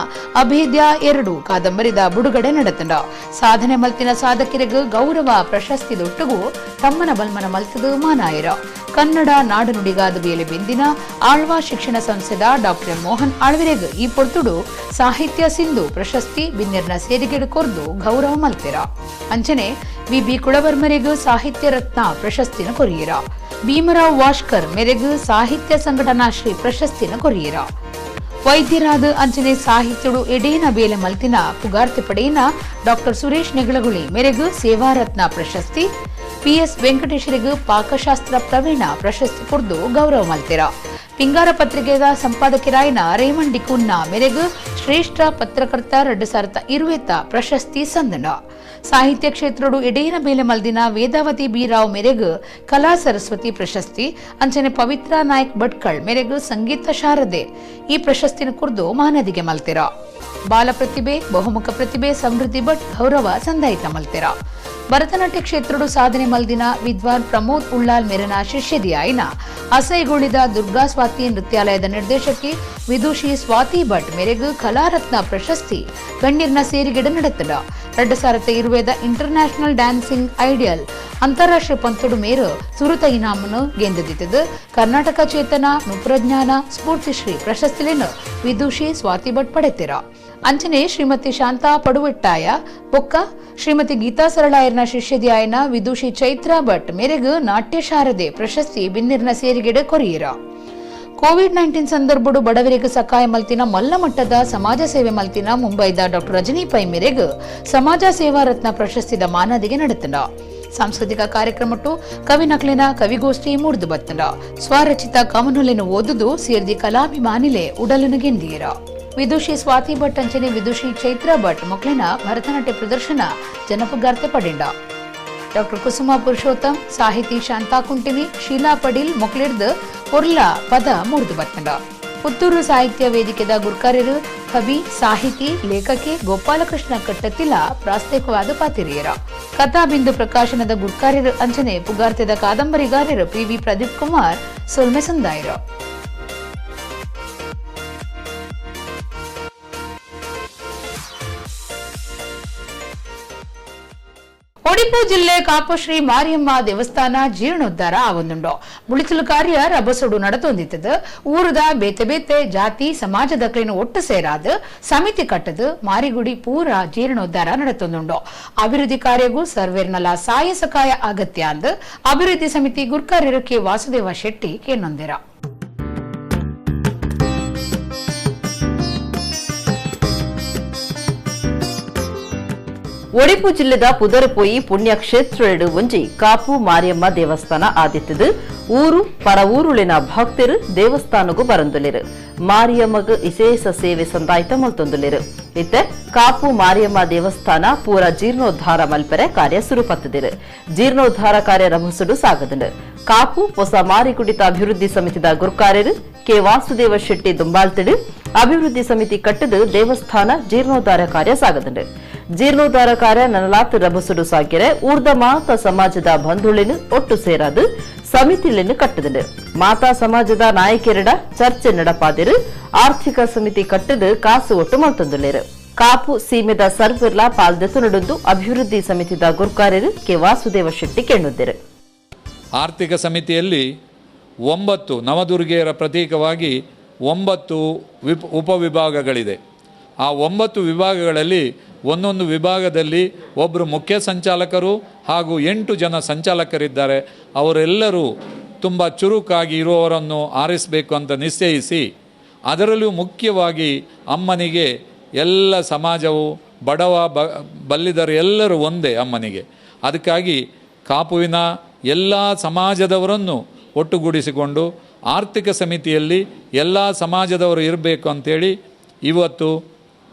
ಅಭೇದ್ಯ 2 ಕಾದಂಬರಿದ ಬುಡುಗಡೆ ನಡೆತಂಡ. ಸಾಧನೆ ಮಲ್ತಿನ ಸಾಧಕರಿಗೆ ಗೌರವ ಪ್ರಶಸ್ತಿದೊಟ್ಟುಗೂ ತಮ್ಮನ ಬಲ್ಮನ ಮಲ್ತದು ಮಾನಾಯಿರ. ಕನ್ನಡ ನಾಡು ನುಡಿಗಾದ ಬೇಲೆ ಬೆಂದಿನ ಆಳ್ವಾ ಶಿಕ್ಷಣ ಸಂಸ್ಥೆದ ಡಾಕ್ಟರ್ ಎಂ ಮೋಹನ್ ಆಳ್ವೆರೆಗ್ ಈ ಪೊರ್ತುಡು ಸಾಹಿತ್ಯ ಸಿಂಧು ಪ್ರಶಸ್ತಿ ಬಿನ್ನಿರ್ನ ಸೇರಿಗೆಡು ಕೊರ್ದು ಗೌರವ ಮಲ್ತಿರ. ಅಂಚನೆ ವಿಬಿ ಕುಳವರ್ಮರೆಗೂ ಸಾಹಿತ್ಯ ರತ್ನ ಪ್ರಶಸ್ತಿನ ಕೊರಿಯರ. ಭೀಮರಾವ್ ವಾಷ್ಕರ್ ಮೆರೆಗೂ ಸಾಹಿತ್ಯ ಸಂಘಟನಾ ಶ್ರೀ ಪ್ರಶಸ್ತಿನ ಕೊರಿಯರ. ವೈದ್ಯರಾದ ಅಂಚನೆ ಸಾಹಿತ್ಯಡು ಎಡೇನ ಬೇಲೆ ಮಲ್ತಿನ ಪುಗಾರ್ತೆ ಪಡೆಯಿನ ಡಾಕ್ಟರ್ ಸುರೇಶ್ ನೆಗಳಗುಳಿ ಮೆರೆಗೂ ಸೇವಾರತ್ನ ಪ್ರಶಸ್ತಿ, ಪಿಎಸ್ ವೆಂಕಟೇಶರಿಗೂ ಪಾಕಶಾಸ್ತ್ರ ಪ್ರವೀಣ ಪ್ರಶಸ್ತಿ ಕೊರ್ದು ಗೌರವ ಮಲ್ತಿರ. ಪಿಂಗಾರ ಪತ್ರಿಕೆದ ಸಂಪಾದಕರಾಯಿನ ರೇಮಂಡ್ ಡಿಕುನ್ನ ಮೆರೆಗೂ ಶ್ರೇಷ್ಠ ಪತ್ರಕರ್ತ 2020 ಪ್ರಶಸ್ತಿ ಸಂದನ. ಸಾಹಿತ್ಯ ಕ್ಷೇತ್ರಡು ಎಡೇನ ಬೇಲೆ ಮಲ್ದಿನ ವೇದಾವತಿ ಬಿರಾವ್ ಮೆರೆಗೂ ಕಲಾ ಸರಸ್ವತಿ ಪ್ರಶಸ್ತಿ, ಅಂಚನೆ ಪವಿತ್ರ ನಾಯಕ್ ಭಟ್ಕಳ್ ಮೆರೆಗೂ ಸಂಗೀತ ಶಾರದೆ ಈ ಪ್ರಶಸ್ತಿನ ಕುರ್ದು ಮಾನದಿಗೆ ಮಲ್ತಿರ. ಬಾಲ ಪ್ರತಿಭೆ, ಬಹುಮುಖ ಪ್ರತಿಭೆ ಸಮೃದ್ಧಿ ಭಟ್ ಗೌರವ ಸಂದಾಯಿತ ಮಲ್ತಿರ. ಭರತನಾಟ್ಯ ಕ್ಷೇತ್ರಡು ಸಾಧನೆ ಮಲ್ದಿನ ವಿದ್ವಾನ್ ಪ್ರಮೋದ್ ಉಳ್ಳಾಲ್ ಮೆರನ ಶಿಷ್ಯದಿಯಾಯಿನ ಅಸೈಗೊಳಿದ ದುರ್ಗಾ ಸ್ವಾತಿ ನೃತ್ಯಾಲಯದ ನಿರ್ದೇಶಕಿ ವಿದುಷಿ ಸ್ವಾತಿ ಭಟ್ ಮೆರೆಗೂ ಕಲಾರತ್ನ ಪ್ರಶಸ್ತಿ ಗಣ್ಯರ್ನ ಸೇರಿಗೆಡ ನಡೆತದ. 2020 ಇಂಟರ್ನ್ಯಾಷನಲ್ ಡ್ಯಾನ್ಸಿಂಗ್ ಐಡಿಯಲ್ ಅಂತಾರಾಷ್ಟ್ರೀಯ ಪಂತುಡು ಮೇರು ಸುರುತ ಇನಾಮನು ಗೆಂದಿದ್ದ. ಕರ್ನಾಟಕ ಚೇತನ ನುಪುರಜ್ಞಾನ ಸ್ಫೂರ್ತಿಶ್ರೀ ಪ್ರಶಸ್ತಿಲೇನು ವಿದುಷಿ ಸ್ವಾತಿ ಭಟ್ ಪಡೆತಿರ. ಅಂಚನೆ ಶ್ರೀಮತಿ ಶಾಂತಾ ಪಡುವೆಟ್ಟಾಯ ಬೊಕ್ಕ ಶ್ರೀಮತಿ ಗೀತಾ ಸರಳಾಯರ್ನ ಶಿಷ್ಯದಿಯಾಯನ ವಿದುಷಿ ಚೈತ್ರಾ ಭಟ್ ಮೇರೆಗೂ ನಾಟ್ಯ ಶಾರದೆ ಪ್ರಶಸ್ತಿ ಬಿನ್ನಿರ್ನ ಸೇರಿಗೆಡೆ ಕೊರಿಯರ. ಕೋವಿಡ್-19 ಸಂದರ್ಭಡು ಬಡವರಿಗೆ ಸಹಾಯ ಮಲ್ತಿನ ಮಲ್ಲ ಮಟ್ಟದ ಸಮಾಜ ಸೇವೆ ಮಲ್ತಿನ ಮುಂಬೈದ ಡಾಕ್ಟರ್ ರಜನಿ ಪೈ ಮೇರೆಗೂ ಸಮಾಜ ಸೇವಾ ರತ್ನ ಪ್ರಶಸ್ತಿದ ಮಾನದಿಗೆ ನಡೆತಂಡ. ಸಾಂಸ್ಕೃತಿಕ ಕಾರ್ಯಕ್ರಮಟ್ಟು ಕವಿ ನಕ್ಲಿನ ಕವಿಗೋಷ್ಠಿ ಮೂಡ್ದು ಬತ್ತಂಡ. ಸ್ವರಚಿತ ಕವನೊಲೆನು ಓದುದು ಸೇರ್ದಿ ಕಲಾಭಿಮಾನಿಲೆ ಉಡಲನು ಗೆಂದಿಯರ. ವಿದುಷಿ ಸ್ವಾತಿ ಭಟ್ ಅಂಚನೆ ವಿದುಷಿ ಚೈತ್ರಾ ಭಟ್ ಮೊಕ್ಲಿನ ಭರತನಾಟ್ಯ ಪ್ರದರ್ಶನ ಜನಪಗಾರ್ತೆ ಪಡೆಂಡ. ಡಾಕ್ಟರ್ ಕುಸುಮಾ ಪುರುಷೋತ್ತಮ್, ಸಾಹಿತಿ ಶಾಂತಾ ಕುಂಟಿನಿ, ಶೀಲಾ ಪಡೀಲ್ ಮೊಕ್ಲಿಡ್ದು ಪೊರ್ಲ ಪದ ಮೂಡ್ದು ಬತ್ತಂಡ. ಪುತ್ತೂರು ಸಾಹಿತ್ಯ ವೇದಿಕೆದ ಗುರ್ಕಾರ್ಯರು ಕವಿ, ಸಾಹಿತಿ, ಲೇಖಕಿ ಗೋಪಾಲಕೃಷ್ಣ ಕಟ್ಟತಿಲ ಪ್ರಾಸ್ತಾವಿಕವಾದ ಪಾತಿರಿಯರ. ಕಥಾಬಿಂದು ಪ್ರಕಾಶನದ ಗುರ್ಕಾರ್ಯರು ಅಂಚನೆ ಪುಗಾರ್ತೆದ ಕಾದಂಬರಿಗಾರರು PV ಪ್ರದೀಪ್ ಕುಮಾರ್ ಸೊಲ್ಮೆ ಸಂದಾಯರ. ಒಡಿಪು ಜಿಲ್ಲೆ ಕಾಪುಶ್ರೀ ಮಾರಿಯಮ್ಮ ದೇವಸ್ಥಾನ ಜೀರ್ಣೋದ್ಧಾರ ಆವೊಂದುಂಡು. ಮುಳಿಚಲು ಕಾರ್ಯ ರಭಸೊಡು ನಡತೊಂದಿತ್ತದು. ಊರುದ ಬೇತೆ ಬೇತೆ ಜಾತಿ ಸಮಾಜದಕ್ಲೇನು ಒಟ್ಟು ಸೇರಾದು ಸಮಿತಿ ಕಟ್ಟದು ಮಾರಿಗುಡಿ ಪೂರ ಜೀರ್ಣೋದ್ಧಾರ ನಡತೊಂದುಂಡು. ಅಭಿವೃದ್ಧಿ ಕಾರ್ಯಗೂ ಸರ್ವೇರ್ನಲ ಸಾಯ ಸಕಾಯ ಅಗತ್ಯ ಅಂದು ಅಭಿವೃದ್ಧಿ ಸಮಿತಿ ಗುರ್ಕಾರ್ಯರು ಕೆ ವಾಸುದೇವ ಶೆಟ್ಟಿ ಕೇನೊಂದಿರ. ಒಡಿಪು ಜಿಲ್ಲೆದ ಪುದರಪೋಯಿ ಪುಣ್ಯಕ್ಷೇತ್ರ ಒಂಜಿ ಕಾಪು ಮಾರಿಯಮ್ಮ ದೇವಸ್ಥಾನ ಆದಿತ್ತದು. ಊರು ಪರ ಊರುಳಿನ ಭಕ್ತರು ದೇವಸ್ಥಾನಗೂ ಬರಂದುಲಿರು. ಮಾರಿಯಮ್ಮಗ ವಿಶೇಷ ಸೇವೆ ಸಂದಾಯಿತ ಮಲ್ತೊಂದುಲಿರು. ಇತ್ತೆ ಕಾಪು ಮಾರಿಯಮ್ಮ ದೇವಸ್ಥಾನ ಪೂರ ಜೀರ್ಣೋದ್ಧಾರ ಮಲ್ಪರೆ ಕಾರ್ಯ ಸುರುಪತ್ತಿದಿರು. ಜೀರ್ಣೋದ್ಧಾರ ಕಾರ್ಯ ರಭಸುಡು ಸಾಗದುಂಡು. ಕಾಪು ಹೊಸ ಮಾರಿಗುಡಿತ ಅಭಿವೃದ್ಧಿ ಸಮಿತಿದ ಗುರ್ಕಾರ್ಯರು ಕೆ ವಾಸುದೇವ ಶೆಟ್ಟಿ ದುಂಬಾಳ್ತಿಡು ಅಭಿವೃದ್ಧಿ ಸಮಿತಿ ಕಟ್ಟದು ದೇವಸ್ಥಾನ ಜೀರ್ಣೋದ್ಧಾರ ಕಾರ್ಯ ಸಾಗದುಂಡು. ಜೀರ್ಣೋದ್ಧಾರ ಕಾರ್ಯ ನನಲಾತ್ ರಭಸುಡು ಸಾಗ್ಯರೆ ಊರ್ದ ಮಾತಾ ಸಮಾಜದ ಬಂಧುಳಿನು ಒಟ್ಟು ಸೇರಾದು ಸಮಿತಿಲಿನು ಕಟ್ಟದುಂಡು. ಮಾತಾ ಸಮಾಜದ ನಾಯಕರಿಡ ಚರ್ಚೆ ನಡಪಾದಿರು ಆರ್ಥಿಕ ಸಮಿತಿ ಕಟ್ಟದು ಕಾಸು ಒಟ್ಟು ಮಲ್ತೊಂದುಲ್ಲೇರು. ಕಾಪು ಸೀಮೆದ ಸರ್ವಿರ್ಲ ಪಾಲ್ದೆತು ನಡುಂದು ಅಭಿವೃದ್ಧಿ ಸಮಿತಿದ ಗುರ್ಕಾರ್ಯರು ಕೆ ವಾಸುದೇವ ಶೆಟ್ಟಿ ಕೇಳುತ್ತಿರು. ಆರ್ಥಿಕ ಸಮಿತಿಯಲ್ಲಿ 9 ನವದುರ್ಗೆಯರ ಪ್ರತೀಕವಾಗಿ 9 ಉಪವಿಭಾಗಗಳಿದೆ. ಆ 9 ವಿಭಾಗಗಳಲ್ಲಿ ಒಂದೊಂದು ವಿಭಾಗದಲ್ಲಿ ಒಬ್ಬರು ಮುಖ್ಯ ಸಂಚಾಲಕರು ಹಾಗೂ 8 ಜನ ಸಂಚಾಲಕರಿದ್ದಾರೆ. ಅವರೆಲ್ಲರೂ ತುಂಬ ಚುರುಕಾಗಿ ಇರುವವರನ್ನು ಆರಿಸಬೇಕು ಅಂತ ನಿಶ್ಚಯಿಸಿ, ಅದರಲ್ಲೂ ಮುಖ್ಯವಾಗಿ ಅಮ್ಮನಿಗೆ ಎಲ್ಲ ಸಮಾಜವು ಬಡವ ಬಲ್ಲಿದರು ಎಲ್ಲರೂ ಒಂದೇ ಅಮ್ಮನಿಗೆ. ಅದಕ್ಕಾಗಿ ಕಾಪುವಿನ ಎಲ್ಲ ಸಮಾಜದವರನ್ನು ಒಟ್ಟುಗೂಡಿಸಿಕೊಂಡು ಆರ್ಥಿಕ ಸಮಿತಿಯಲ್ಲಿ ಎಲ್ಲ ಸಮಾಜದವರು ಇರಬೇಕು ಅಂಥೇಳಿ ಇವತ್ತು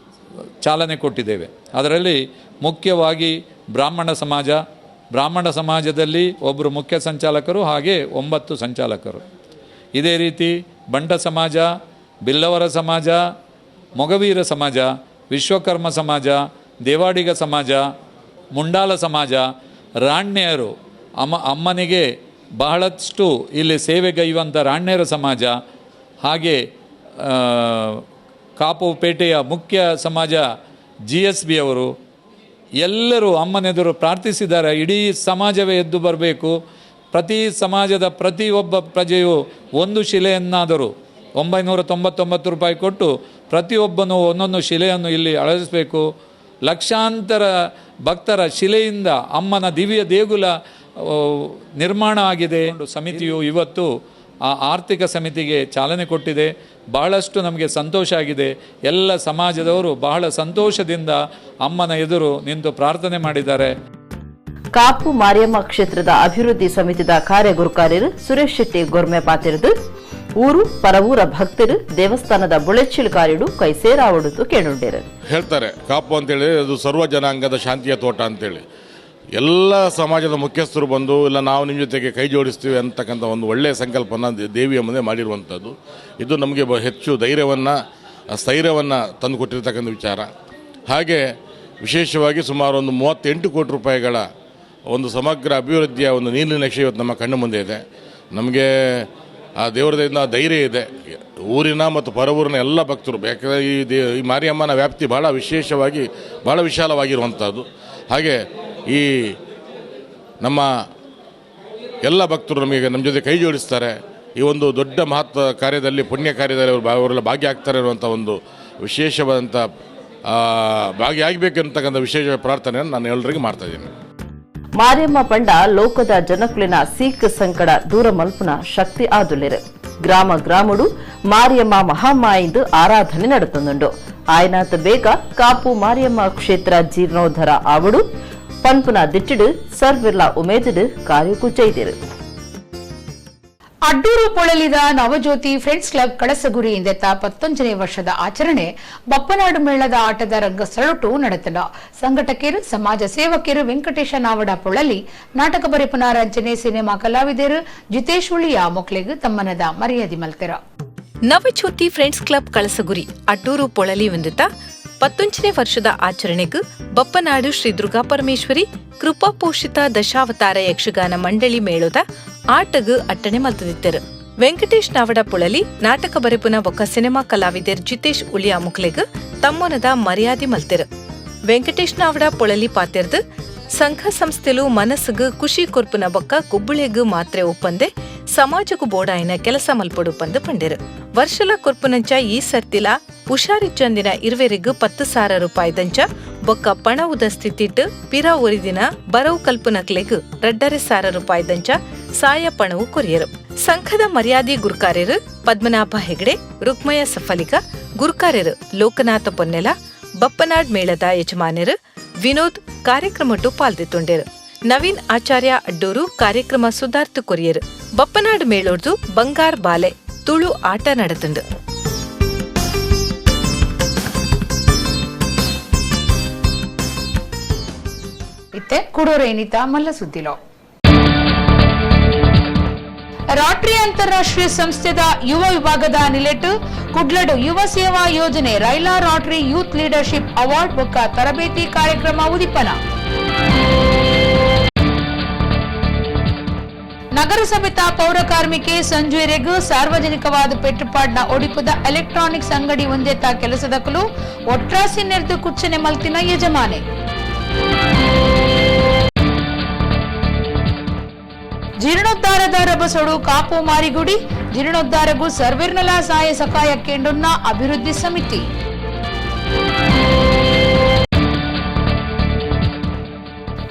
ಚಾಲನೆ ಕೊಟ್ಟಿದ್ದೇವೆ. ಅದರಲ್ಲಿ ಮುಖ್ಯವಾಗಿ ಬ್ರಾಹ್ಮಣ ಸಮಾಜದಲ್ಲಿ ಒಬ್ಬರು ಮುಖ್ಯ ಸಂಚಾಲಕರು, ಹಾಗೆ 9 ಸಂಚಾಲಕರು. ಇದೇ ರೀತಿ ಬಂಟ ಸಮಾಜ, ಬಿಲ್ಲವರ ಸಮಾಜ, ಮೊಗವೀರ ಸಮಾಜ, ವಿಶ್ವಕರ್ಮ ಸಮಾಜ, ದೇವಾಡಿಗ ಸಮಾಜ, ಮುಂಡಾಲ ಸಮಾಜ, ರಾಣ್ಯರು, ಅಮ್ಮನಿಗೆ ಬಹಳಷ್ಟು ಇಲ್ಲಿ ಸೇವೆಗೈಯುವಂಥ ರಾಣ್ಯರ ಸಮಾಜ, ಹಾಗೆ ಕಾಪುಪೇಟೆಯ ಮುಖ್ಯ ಸಮಾಜ GSB ಅವರು ಎಲ್ಲರೂ ಅಮ್ಮನೆದುರು ಪ್ರಾರ್ಥಿಸಿದ್ದಾರೆ. ಇಡೀ ಸಮಾಜವೇ ಎದ್ದು ಬರಬೇಕು, ಪ್ರತಿ ಸಮಾಜದ ಪ್ರತಿಯೊಬ್ಬ ಪ್ರಜೆಯು ಒಂದು ಶಿಲೆಯನ್ನಾದರೂ 999 ರೂಪಾಯಿ ಕೊಟ್ಟು ಪ್ರತಿಯೊಬ್ಬನೂ ಒಂದೊಂದು ಶಿಲೆಯನ್ನು ಇಲ್ಲಿ ಅಳವಡಿಸಬೇಕು. ಲಕ್ಷಾಂತರ ಭಕ್ತರ ಶಿಲೆಯಿಂದ ಅಮ್ಮನ ದಿವ್ಯ ದೇಗುಲ ನಿರ್ಮಾಣ ಆಗಿದೆ. ಸಮಿತಿಯು ಇವತ್ತು ಆ ಆರ್ಥಿಕ ಸಮಿತಿಗೆ ಚಾಲನೆ ಕೊಟ್ಟಿದೆ. ಬಹಳಷ್ಟು ನಮಗೆ ಸಂತೋಷ ಆಗಿದೆ. ಎಲ್ಲ ಸಮಾಜದವರು ಬಹಳ ಸಂತೋಷದಿಂದ ಅಮ್ಮನ ಎದುರು ನಿಂತು ಪ್ರಾರ್ಥನೆ ಮಾಡಿದ್ದಾರೆ. ಕಾಪು ಮಾರಿಯಮ್ಮ ಕ್ಷೇತ್ರದ ಅಭಿವೃದ್ಧಿ ಸಮಿತಿದ ಕಾರ್ಯ ಗುರುಕಾರ್ಯರು ಸುರೇಶ್ ಶೆಟ್ಟಿ ಗೊರ್ಮೆ ಪಾತಿರದು ಊರು ಪರವೂರ ಭಕ್ತರು ದೇವಸ್ಥಾನದ ಬುಳೆಚ್ಚಿಲ್ ಕಾರ್ಯಡು ಕೈ ಸೇರಾವಡುತ್ತು ಕೇಳುಂಡೇರು. ಹೇಳ್ತಾರೆ ಕಾಪು ಅಂತೇಳಿ ಅದು ಸರ್ವ ಜನಾಂಗದ ಶಾಂತಿಯ ತೋಟ ಅಂತೇಳಿ. ಎಲ್ಲ ಸಮಾಜದ ಮುಖ್ಯಸ್ಥರು ಬಂದು ಇಲ್ಲ ನಾವು ನಿಮ್ಮ ಜೊತೆಗೆ ಕೈ ಜೋಡಿಸ್ತೀವಿ ಅಂತಕ್ಕಂಥ ಒಂದು ಒಳ್ಳೆಯ ಸಂಕಲ್ಪನ ದೇವಿಯ ಮುಂದೆ ಮಾಡಿರುವಂಥದ್ದು. ಇದು ನಮಗೆ ಹೆಚ್ಚು ಸ್ಥೈರ್ಯವನ್ನು ತಂದು ಕೊಟ್ಟಿರ್ತಕ್ಕಂಥ ವಿಚಾರ. ಹಾಗೆ ವಿಶೇಷವಾಗಿ ಸುಮಾರು ಒಂದು 38 ಕೋಟಿ ರೂಪಾಯಿಗಳ ಒಂದು ಸಮಗ್ರ ಅಭಿವೃದ್ಧಿಯ ಒಂದು ನೀಲನಕ್ಷೆ ಇವತ್ತು ನಮ್ಮ ಕಣ್ಣು ಮುಂದೆ ಇದೆ. ನಮಗೆ ಆ ದೇವರದಿಂದ ಧೈರ್ಯ ಇದೆ. ಊರಿನ ಮತ್ತು ಪರವೂರಿನ ಎಲ್ಲ ಭಕ್ತರು, ಯಾಕಂದರೆ ಈ ಮಾರಿಯಮ್ಮನ ವ್ಯಾಪ್ತಿ ಭಾಳ ವಿಶಾಲವಾಗಿರುವಂಥದ್ದು. ಹಾಗೆ ಈ ನಮ್ಮ ಎಲ್ಲ ಭಕ್ತರು ನಮ್ಮ ಜೊತೆ ಕೈ ಜೋಡಿಸ್ತಾರೆ. ಈ ಒಂದು ದೊಡ್ಡ ಮಹತ್ವ ಕಾರ್ಯದಲ್ಲಿ, ಪುಣ್ಯ ಕಾರ್ಯದಲ್ಲಿ ಅವರೆಲ್ಲ ಭಾಗಿಯಾಗ್ತಾರೆ ಅನ್ನುವಂಥ ಒಂದು ವಿಶೇಷವಾದಂಥ ಭಾಗಿಯಾಗಬೇಕು ಅಂತಕ್ಕಂಥ ವಿಶೇಷ ಪ್ರಾರ್ಥನೆಯನ್ನು ನಾನು ಎಲ್ಲರಿಗೂ ಮಾಡ್ತಾ ಇದ್ದೀನಿ. ಮಾರಿಯಮ್ಮ ಪಂಡ ಲೋಕದ ಜನಕುಲಿನ ಸೀಕ್ ಸಂಕಟ ದೂರ ಮಲ್ಪುನ ಶಕ್ತಿ ಆದುಲಿರು. ಗ್ರಾಮ ಗ್ರಾಮಡು ಮಾರಿಯಮ್ಮ ಮಹಾಮಾಯಿಂದು ಆರಾಧನೆ ನಡೆತುಂಡು. ಆಯ್ನಾತ್ ಬೇಗ ಕಾಪು ಮಾರಿಯಮ್ಮ ಕ್ಷೇತ್ರ ಜೀರ್ಣೋದ್ಧಾರ ಆವಡು ಪನ್ಪುನ ದಿಟ್ಟಿಡು ಸರ್ವಿರ್ಲ ಉಮೇದಿಡು ಕಾರ್ಯಕ್ಕೂ ಚೈದಿರು. ಅಡ್ಡೂರು ಪೊಳಲಿದ ನವಜ್ಯೋತಿ ಫ್ರೆಂಡ್ಸ್ ಕ್ಲಬ್ ಕಳಸಗುರಿಯಿಂದ 19ನೇ ವರ್ಷದ ಆಚರಣೆ ಬಪ್ಪನಾಡು ಮೇಳದ ಆಟದ ರಂಗಸ್ಥಳಟು ನಡೆತದ. ಸಂಘಟಕರು ಸಮಾಜ ಸೇವಕರು ವೆಂಕಟೇಶ ನಾವಡ ಪೊಳಲಿ ನಾಟಕ ಬರೆಪುನ ರಂಜನೆ ಸಿನಿಮಾ ಕಲಾವಿದರು ಜಿತೇಶ್ ಉಳಿಯ ಮೊಕ್ಲೆಗ್ ತಮ್ಮನದ ಮರ್ಯಾದೆ ಮಲ್ತೆರ. ನವಜ್ಯೋತಿ ಫ್ರೆಂಡ್ಸ್ ಕ್ಲಬ್ ಕಳಸಗುರಿ ಅಡ್ಡೂರು ಪೊಳಲಿ ವಂದಿತ 19ನೇ ವರ್ಷದ ಆಚರಣೆಗೂ ಬಪ್ಪನಾಡು ಶ್ರೀ ದುರ್ಗಾ ಪರಮೇಶ್ವರಿ ಕೃಪಾ ಪೋಷಿತ ದಶಾವತಾರ ಯಕ್ಷಗಾನ ಮಂಡಳಿ ಮೇಳದ ಆಟಗು ಅಟ್ಟಣೆ ಮಲ್ತದಿತ್ತರು. ವೆಂಕಟೇಶ್ ನಾವಡ ಪೊಳಲಿ ನಾಟಕ ಬರೆಪುನ ಬೊಕ್ಕ ಸಿನಿಮಾ ಕಲಾವಿದರ್ ಜಿತೇಶ್ ಉಳಿಯಾ ಮುಕ್ಲೆಗ್ ತಮ್ಮನದ ಮರ್ಯಾದೆ ಮಲ್ತೆರು. ವೆಂಕಟೇಶ್ ನಾವಡ ಪೊಳಲಿ ಪಾತೆರ್ದು ಸಂಘ ಸಂಸ್ಥೆಲು ಮನಸ್ಸುಗು ಖುಷಿ ಕೊರ್ಪುನ ಬೊಕ್ಕ ಕುಬ್ಬುಳೆಗು ಮಾತ್ರೆ ಒಪ್ಪಂದೆ ಸಮಾಜಗೂ ಬೋಡಾಯಿನ ಕೆಲಸ ಮಲ್ಪಡು ಪಂದು ಪಂಡೆರು. ವರ್ಷಲ ಕೊರ್ಪುನಂಚ ಈ ಸರ್ತಿಲ ಹುಷಾರಿಚ್ಚಂದಿನ ಇರುವೆರಿಗೂ 10,000 ರೂಪಾಯಿ ದಂಚ ಬೊಕ್ಕ ಪಣವುದ ಸ್ಥಿತಿಟ್ಟು ಪಿರ ಒರಿದಿನ ಬರವು ಕಲ್ಪುನಕ್ಲೆಗ್ 2,500 ರೂಪಾಯಿ ದಂಚ ಸಾಯ ಪಣವು ಕೊರಿಯರು. ಸಂಘದ ಮರ್ಯಾದೆ ಗುರುಕಾರ್ಯರು ಪದ್ಮನಾಭ ಹೆಗಡೆ, ರುಕ್ಮಯ ಸಫಲಿಕ, ಗುರುಕಾರ್ಯರು ಲೋಕನಾಥ ಪೊನ್ನೆಲ, ಬಪ್ಪನಾಡ್ ಮೇಳದ ಯಜಮಾನರು ವಿನೋದ್ ಕಾರ್ಯಕ್ರಮಟ್ಟು ಪಾಲ್ದಿತ್ತುಂಡೆರು. ನವೀನ್ ಆಚಾರ್ಯ ಅಡ್ಡೂರು ಕಾರ್ಯಕ್ರಮ ಸುಧಾರ್ತು ಕೊರಿಯರು. ಬಪ್ಪನಾಡು ಮೇಳೋರ್ದು ಬಂಗಾರ್ ಬಾಲೆ ತುಳು ಆಟ ನಡೆತುಂಡು. ಇತ್ತೆ ಕುಡೋರೇನಿತ ಮಲ್ಲ ಸುದ್ದಿಲೋ. ರಾಟ್ರಿ ಅಂತಾರಾಷ್ಟ್ರೀಯ ಸಂಸ್ಥೆದ ಯುವ ವಿಭಾಗದ ನಿಲೆಟ್ ಕುಡ್ಲಡು ಯುವ ಸೇವಾ ಯೋಜನೆ ರೈಲಾ ರಾಟ್ರಿ ಯೂತ್ ಲೀಡರ್ಶಿಪ್ ಅವಾರ್ಡ್ ಬೊಕ್ಕ ತರಬೇತಿ ಕಾರ್ಯಕ್ರಮ ಉದಿಪನ. ನಗರಸಭೆತ ಪೌರ ಕಾರ್ಮಿಕೆ ಸಂಜುವೆರೆಗೂ ಸಾರ್ವಜನಿಕವಾದ ಪೆಟ್ಟುಪಾಡ್ನ ಒಡಿಪುದ ಎಲೆಕ್ಟ್ರಾನಿಕ್ಸ್ ಅಂಗಡಿ ಒಂದೇತ ಕೆಲಸದಕ್ಕಲು ಒಟ್ರಾಸಿ ನೆರೆದು ಕುಚ್ಚನೆ ಮಲ್ತಿನ ಯಜಮಾನೆ. ಜೀರ್ಣೋದ್ಧಾರದ ರಭಸೊಡು ಕಾಪು ಮಾರಿಗುಡಿ ಜೀರ್ಣೋದ್ಧಾರಗೂ ಸರ್ವಿರ್ನಲ ಸಹಾಯ ಸಕಾಯಕ್ಕೆಂಡುನ್ನ ಅಭಿವೃದ್ಧಿ ಸಮಿತಿ.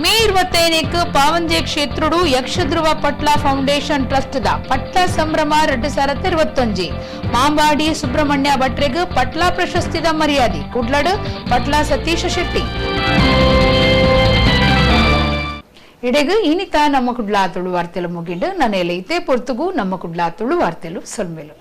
May 25ಕ್ಕೆ Pavanje ಕ್ಷೇತ್ರಡು Yakshadhruva Patla foundation trust the ಪಟ್ಲ ಸಂಭ್ರಮ 2021 ಮಾಂಬಾಡಿ ಸುಬ್ರಹ್ಮಣ್ಯ ಭಟ್ರೆಗ್ ಪಟ್ಲ ಪ್ರಶಸ್ತಿದ ಮರ್ಯಾದೆ ಕುಡ್ಲಡು ಪಟ್ಲ ಸತೀಶ ಶೆಟ್ಟಿ. ಇಡೆಗು ಇನಿತ ನಮ್ಮ ಕುಡ್ಲಾ ತುಳು ವಾರ್ತೆಲು ಮುಗಿಂಡು ನನೆಲೆ ಇತೆ ಪೊರ್ತುಗು ನಮ್ಮ ಕುಡ್ಲಾ ತುಳು ವಾರ್ತೆಲು ಸೊಲ್ಮೆಲು.